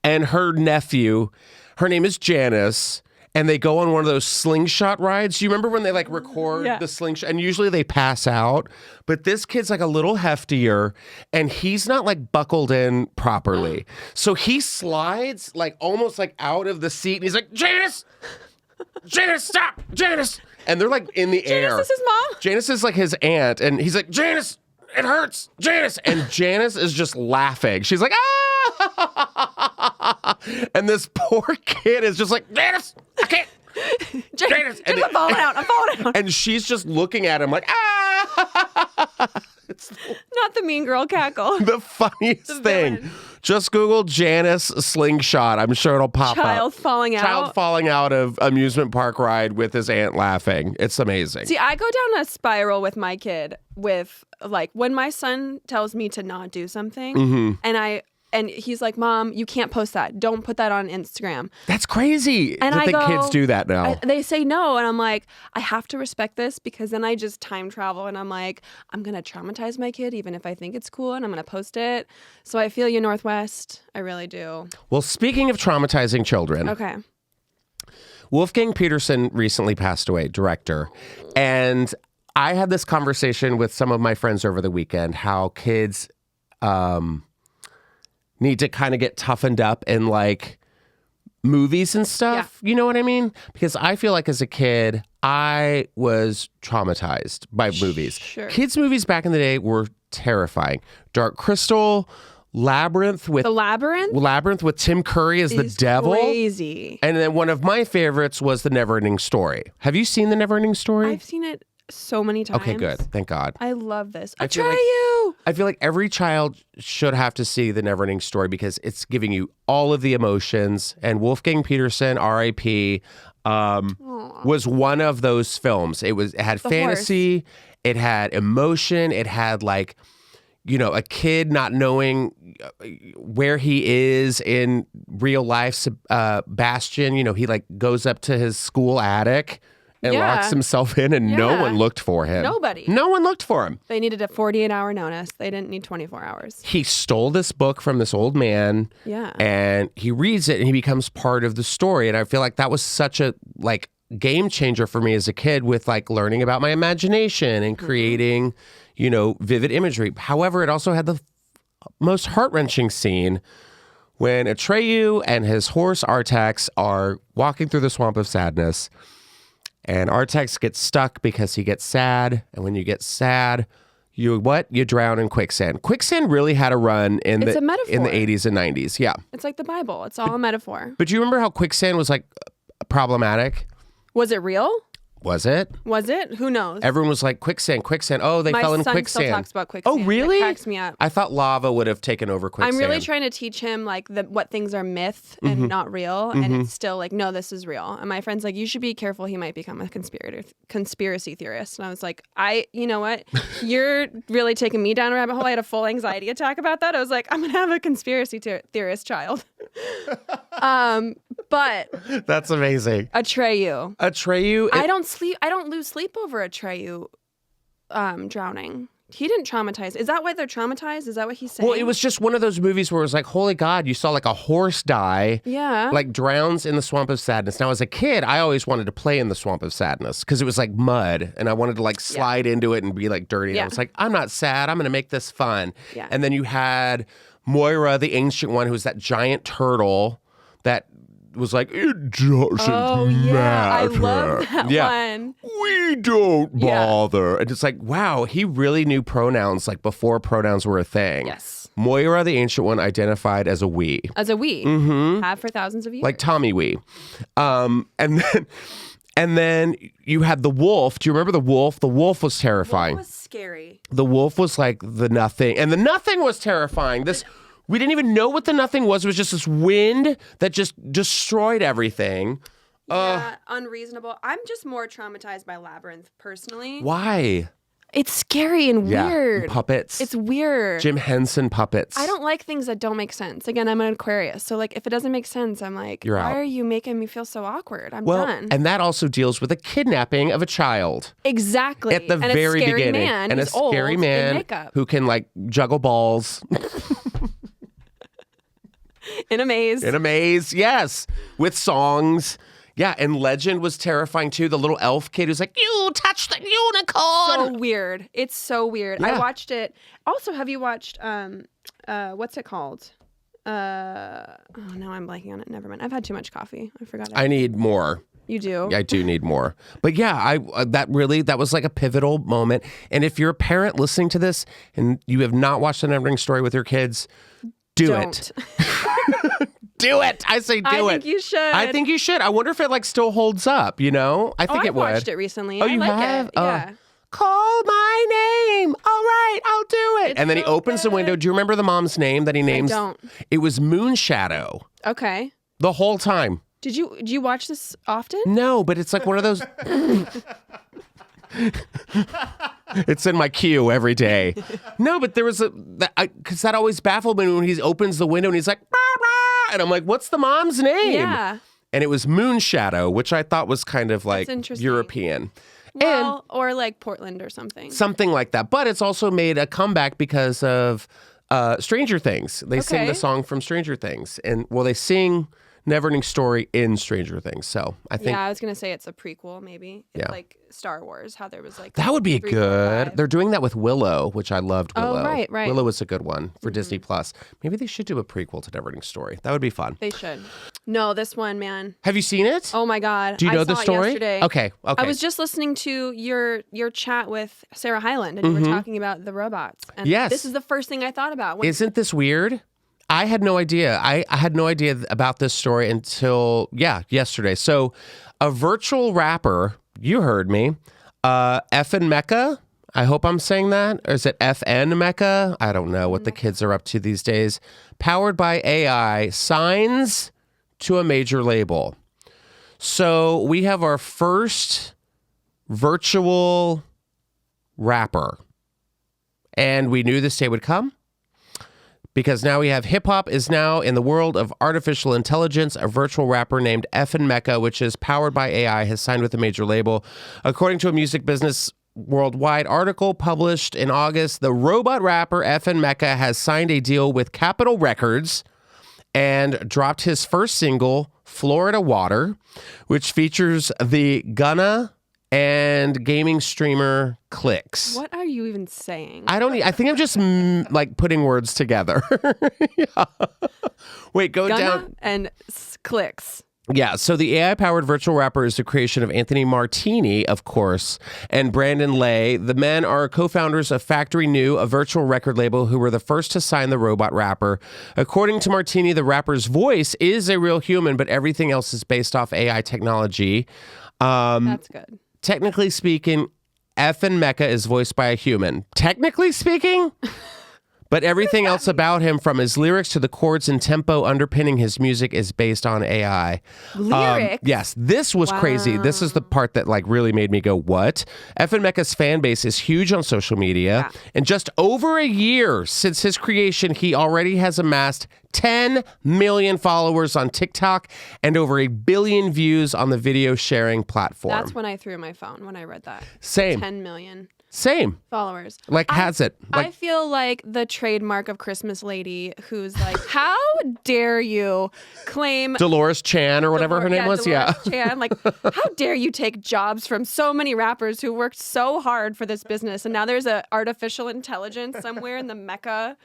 and her nephew. Her name is Janice. And they go on one of those slingshot rides. You remember when they like record the slingshot? And usually they pass out. But this kid's like a little heftier and he's not like buckled in properly. So he slides like almost like out of the seat. And he's like, Janice! Janice, stop! Janice! And they're like in the air. Janice is his mom? Janice is like his aunt. And he's like, Janice! It hurts, Janice. And Janice is just laughing. She's like, ah! And this poor kid is just like, Janice, I can't. Janice. I'm falling out. I'm falling out. And she's just looking at him like, ah! It's Not the mean girl cackle. the funniest thing. villain. Just Google Janice slingshot. I'm sure it'll pop up. Child falling out. Child falling out of amusement park ride with his aunt laughing. It's amazing. See, I go down a spiral with my kid with like when my son tells me to not do something Mm-hmm. and he's like, Mom, you can't post that. Don't put that on Instagram. That's crazy. And I I think go, kids do that now. They say no. And I'm like, I have to respect this because then I just time travel and I'm like, I'm going to traumatize my kid even if I think it's cool and I'm going to post it. So I feel you, Northwest. I really do. Well, speaking of traumatizing children, Okay. Wolfgang Peterson recently passed away, director. And I had this conversation with some of my friends over the weekend, how kids need to kind of get toughened up in like movies and stuff. You know what I mean? Because I feel like as a kid, I was traumatized by movies. Sure. Kids' movies back in the day were terrifying. Dark Crystal, Labyrinth with The Labyrinth Tim Curry as the is devil. crazy. And then one of my favorites was The Neverending Story. Have you seen The Neverending Story? I've seen it so many times. Okay, good. Thank God. I love this. I I feel try like- you. I feel like every child should have to see The Neverending Story because it's giving you all of the emotions. And Wolfgang Peterson, R.I.P., was one of those films. It had fantasy, it had emotion, it had like, you know, a kid not knowing where he is in real life. Bastian, you know, he like goes up to his school attic and locks himself in and no Yeah. one looked for him. Nobody. No one looked for him. They needed a 48-hour notice. They didn't need 24 hours. He stole this book from this old man. Yeah. And he reads it and he becomes part of the story. And I feel like that was such a like game changer for me as a kid with like learning about my imagination and creating, you know, vivid imagery. However, it also had the most heart-wrenching scene when Atreyu and his horse Artax are walking through the swamp of sadness. And Artax gets stuck because he gets sad. And when you get sad, you drown in quicksand. Quicksand really had a run in It's the a metaphor. in the 80s and 90s. Yeah. It's like the Bible. It's all a metaphor. But do you remember how quicksand was like problematic? Was it real? Was it? Was it? Who knows? Everyone was like, quicksand. Oh, they My fell in son quicksand. still talks about quicksand. Oh, really? It cracks me up. I thought lava would have taken over quicksand. I'm really trying to teach him like what things are myth Mm-hmm. and not real, and it's still like, no, this is real. And my friend's like, you should be careful. He might become a conspiracy theorist. And I was like, you know what? You're really taking me down a rabbit hole. I had a full anxiety attack about that. I was like, I'm gonna have a conspiracy theorist child. But That's amazing. Atreyu. Atreyu. I don't lose sleep over Atreyu drowning. He didn't traumatize. Is that why they're traumatized? Is that what he's saying? Well, it was just one of those movies where it was like, holy God, you saw like a horse die. Yeah. Like drowns in the swamp of sadness. Now, as a kid, I always wanted to play in the swamp of sadness because it was like mud and I wanted to like slide into it and be like dirty. And I Yeah. was like, I'm not sad. I'm going to make this fun. Yeah. And then you had Moira, the ancient one, who was that giant turtle that was like, it doesn't Oh yeah, I matter. love that Yeah. one. We don't Yeah. bother. And it's like, wow, he really knew pronouns like before pronouns were a thing. Yes. Moira, the ancient one, identified as a we. As a we have for thousands of years. Like Tommy Wee. And then you had the wolf. Do you remember the wolf? The wolf was terrifying. That was scary. The wolf was like the nothing. And the nothing was terrifying. We didn't even know what the nothing was. It was just this wind that just destroyed everything. Yeah, unreasonable. I'm just more traumatized by Labyrinth personally. Why? It's scary and Yeah, weird. puppets. It's weird. Jim Henson puppets. I don't like things that don't make sense. Again, I'm an Aquarius. So like if it doesn't make sense, I'm like, You're why out. are you making me feel so awkward? I'm Well, done. and that also deals with a kidnapping of a child. Exactly. At the and very a scary beginning. Man And a who's old scary in man makeup. who can like juggle balls In a maze. in a maze. Yes. With songs. Yeah. And Legend was terrifying too. The little elf kid who's like, you touched the unicorn. So weird. It's so weird. Yeah. I watched it. Also, have you watched what's it called? Oh no, I'm blanking on it. Never mind. I've had too much coffee. I forgot. I need more. You do? I do need more. But yeah, that was like a pivotal moment. And if you're a parent listening to this and you have not watched the Neverending Story with your kids, do Don't. it. Do it. I say do I it. think you should. I think you should. I wonder if it like still holds up, you know? I think I it would. watched it recently. Oh, I you like have? It. Yeah. Call my name. All right, I'll do it. It's And then he so opens the good. window. Do you remember the mom's name that he names? don't. It was Moonshadow Okay. the whole time. Do you watch this often? No, but it's like one of those. It's in my queue every day. No, but there was because that always baffled me when he opens the window and he's like, "Rah, rah," and I'm like, what's the mom's name? Yeah. And it was Moonshadow, which I thought was kind of like interesting. European. Well, or like Portland or something. Something like that. But it's also made a comeback because of Stranger Things. They sing Okay. the song from Stranger Things. And well, they sing Neverending Story in Stranger Things. So I think Yeah, I was gonna say it's a prequel, maybe. It's Yeah. like Star Wars, how there was like that would be 3, 4, good. 5. They're doing that with Willow, which I loved. Oh, Willow. right. Willow was a good one for Disney Plus. Maybe they should do a prequel to Neverending Story. That would be fun. They should. No, this one, man. Have you seen it? Oh my God. Do you I know the saw it story? yesterday. Okay. I was just listening to your chat with Sarah Hyland, and you were talking about the robots. And Yes. this is the first thing I thought about. When, Isn't this weird? I had no idea. I had no idea about this story until, yesterday. So a virtual rapper, you heard me, FN Mecca, I hope I'm saying that. Or is it FN Mecca? I don't know what the kids are up to these days. Powered by AI, signs to a major label. So we have our first virtual rapper. And we knew this day would come. Because now we have hip hop is now in the world of artificial intelligence. A virtual rapper named FN Mecca, which is powered by AI, has signed with a major label. According to a Music Business Worldwide article published in August, the robot rapper FN Mecca has signed a deal with Capitol Records and dropped his first single, Florida Water, which features the Gunna and gaming streamer Clicks. what are you even saying? I think I'm just like putting words together. Yeah. Wait, go Gunna down. and Clicks. Yeah, so the AI-powered virtual rapper is the creation of Anthony Martini, of course, and Brandon Lay. The men are co-founders of Factory New, a virtual record label who were the first to sign the robot rapper. According to Martini, the rapper's voice is a real human, but everything else is based off AI technology. That's good. Technically speaking, FN Mecca is voiced by a human. Technically speaking? But everything else about him, from his lyrics to the chords and tempo underpinning his music, is based on AI. Lyrics? Yes, this was crazy. This is the part that like really made me go, what? FN Mecca's fan base is huge on social media. Yeah. And just over a year since his creation, he already has amassed 10 million followers on TikTok and over 1 billion views on the video sharing platform. That's when I threw my phone when I read that. Same. 10 million Same. followers. Like, has it? I Like, feel like the trademark of Christmas lady who's like, how dare you claim Dolores Chan or whatever her name was? Dolores Chan. Like, how dare you take jobs from so many rappers who worked so hard for this business, and now there's a artificial intelligence somewhere in the Mecca.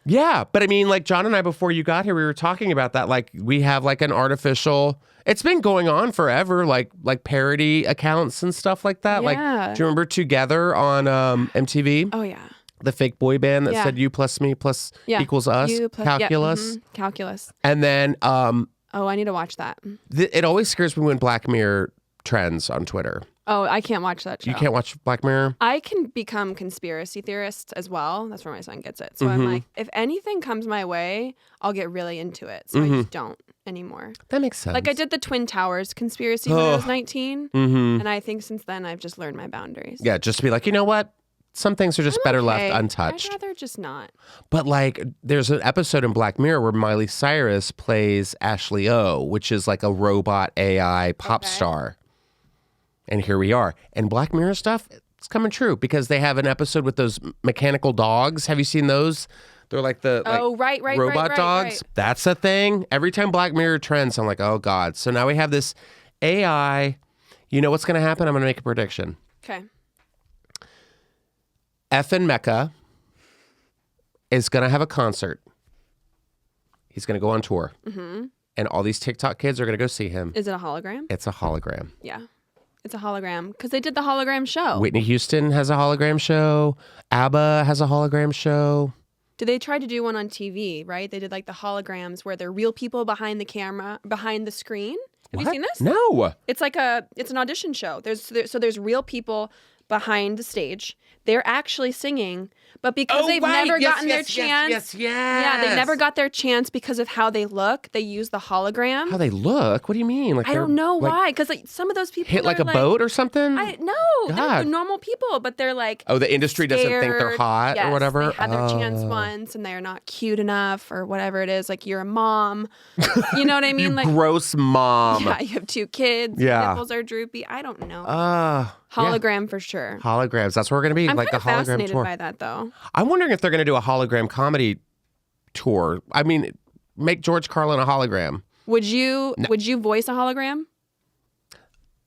Yeah, but I mean, like John and I, before you got here, we were talking about that. Like, we have like an artificial. It's been going on forever, like parody accounts and stuff like that. Yeah. Like, do you remember Together on MTV? Oh yeah. The fake boy band that Yeah. said "You plus me plus Yeah. equals us." You plus- Calculus. Yeah, calculus. And then Oh, I need to watch that. it always scares me when Black Mirror trends on Twitter. Oh, I can't watch that show. You can't watch Black Mirror. I can become conspiracy theorists as well. That's where my son gets it. So Mm-hmm. I'm like, if anything comes my way, I'll get really into it. So I just don't anymore. That makes sense. Like I did the Twin Towers conspiracy when I was 19. Mm-hmm. And I think since then I've just learned my boundaries. Yeah, just to be like, you know what? some things are just better left Okay. untouched. I'd rather just not. But like, there's an episode in Black Mirror where Miley Cyrus plays Ashley O, which is like a robot AI pop star. And here we are. And Black Mirror stuff, it's coming true because they have an episode with those mechanical dogs. Have you seen those? They're like the right, robot dogs. Right. That's a thing. Every time Black Mirror trends, I'm like, oh God. So now we have this AI. You know what's going to happen? I'm going to make a prediction. Okay. Effin Mecca is going to have a concert. He's going to go on tour. Mm-hmm. And all these TikTok kids are going to go see him. Is it a hologram? It's a hologram. Yeah. It's a hologram because they did the hologram show. Whitney Houston has a hologram show. ABBA has a hologram show. Did they try to do one on TV, right? They did like the holograms where they're real people behind the camera, behind the screen. Have you seen this? No. It's like it's an audition show. There's real people behind the stage. They're actually singing, but because they've never gotten their chance. Yes. Yeah, they never got their chance because of how they look. They use the hologram. How they look? What do you mean? Like I don't know why. Because like, some of those people hit like a boat or something? They're God. normal people, but they're like Oh, the industry doesn't think they're scared. hot Yes, or whatever? They had their chance once and they're not cute enough or whatever it is. Like you're a mom. You know what I mean? You like gross mom. yeah, you have 2 kids. Yeah. Nipples are droopy. I don't know. Yeah. Hologram for sure. Holograms. That's where we're going to be. I'm like kind the of hologram fascinated tour. by that though. I'm wondering if they're going to do a hologram comedy tour. I mean, make George Carlin a hologram. Would you voice a hologram?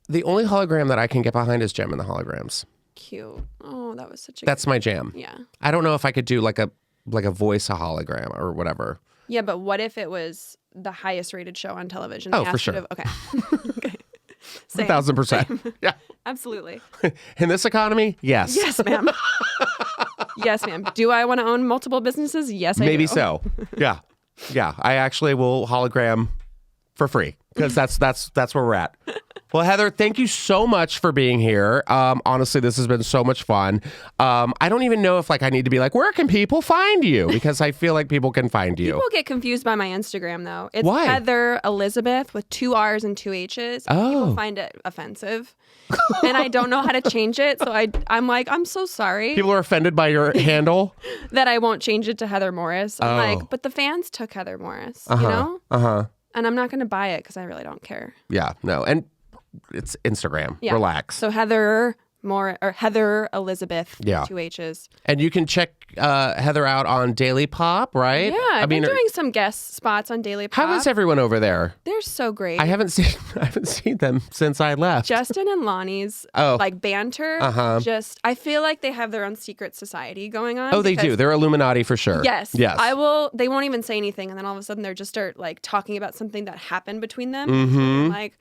The only hologram that I can get behind is Gem and the Holograms. Cute. Oh, that was such a That's my jam. yeah. I don't know if I could do like a voice a hologram or whatever. Yeah, but what if it was the highest rated show on television? Oh, They for asked you sure. to- okay. Okay. Same. 1,000%. Yeah. Absolutely. In this economy, yes. Yes, ma'am. Yes, ma'am. Do I want to own multiple businesses? Yes, I do. Maybe so. Yeah. Yeah. I actually will hologram for free because that's where we're at. Well, Heather, thank you so much for being here. Honestly, this has been so much fun. I don't even know if like I need to be like, where can people find you? Because I feel like people can find you. People get confused by my Instagram though. It's Why? Heather Elizabeth with 2 R's and 2 H's. Oh. People find it offensive. And I don't know how to change it. So I'm like, I'm so sorry People are offended by your handle. that I won't change it to Heather Morris. I'm Oh. like, but the fans took Heather Morris, you know? Uh-huh. And I'm not going to buy it because I really don't care. Yeah. No. And it's Instagram. Yeah. Relax. So Heather Elizabeth, Yeah. 2 H's. And you can check Heather out on Daily Pop, right? Yeah, I've been doing some guest spots on Daily Pop. how is everyone over there? They're so great. I haven't seen them since I left. Justin and Lonnie's like banter. Just I feel like they have their own secret society going on. Oh, they do. because- They're Illuminati for sure. Yes. Yes. They won't even say anything, and then all of a sudden they're just start like talking about something that happened between them. Mm-hmm. I'm like,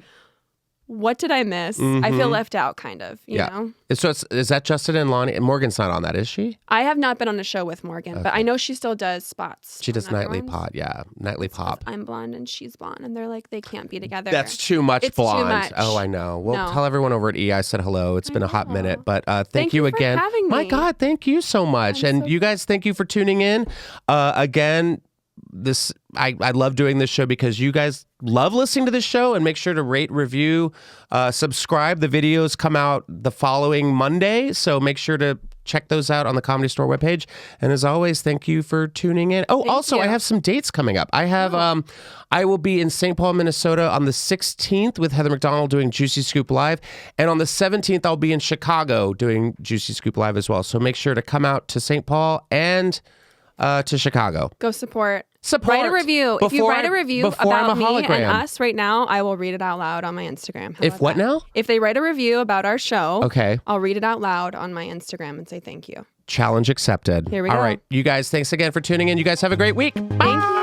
what did I miss? I feel left out, kind of. You know. So is that Justin and Lonnie? Morgan's not on that, is she? I have not been on a show with Morgan, but I know she still does spots. She does on other Nightly ones. Pod. Yeah, Nightly Pop. I'm blonde and she's blonde, and they're like they can't be together. That's too much It's too blonde. much. Oh, I know. Well, No. tell everyone over at E I said hello. It's been a hot minute, but thank you you for again. having My me. God, thank you so much. And you guys, thank you for tuning in. Again, I love doing this show because you guys love listening to this show, and make sure to rate, review, subscribe. The videos come out the following Monday, so make sure to check those out on the Comedy Store webpage. And as always, thank you for tuning in. Oh, also, you. I have some dates coming up. I have I will be in St. Paul, Minnesota on the 16th with Heather McDonald doing Juicy Scoop Live, and on the 17th I'll be in Chicago doing Juicy Scoop Live as well. So make sure to come out to St. Paul and to Chicago. Go support. Support. Write a review. If you Before write a I'm- review before I'm about a me and hologram. us right now, I will read it out loud on my Instagram. How If about what that? now? If they write a review about our show, Okay. I'll read it out loud on my Instagram and say thank you. Challenge accepted. Here we All go. right. You guys, thanks again for tuning in. You guys have a great week. Bye. Thank you.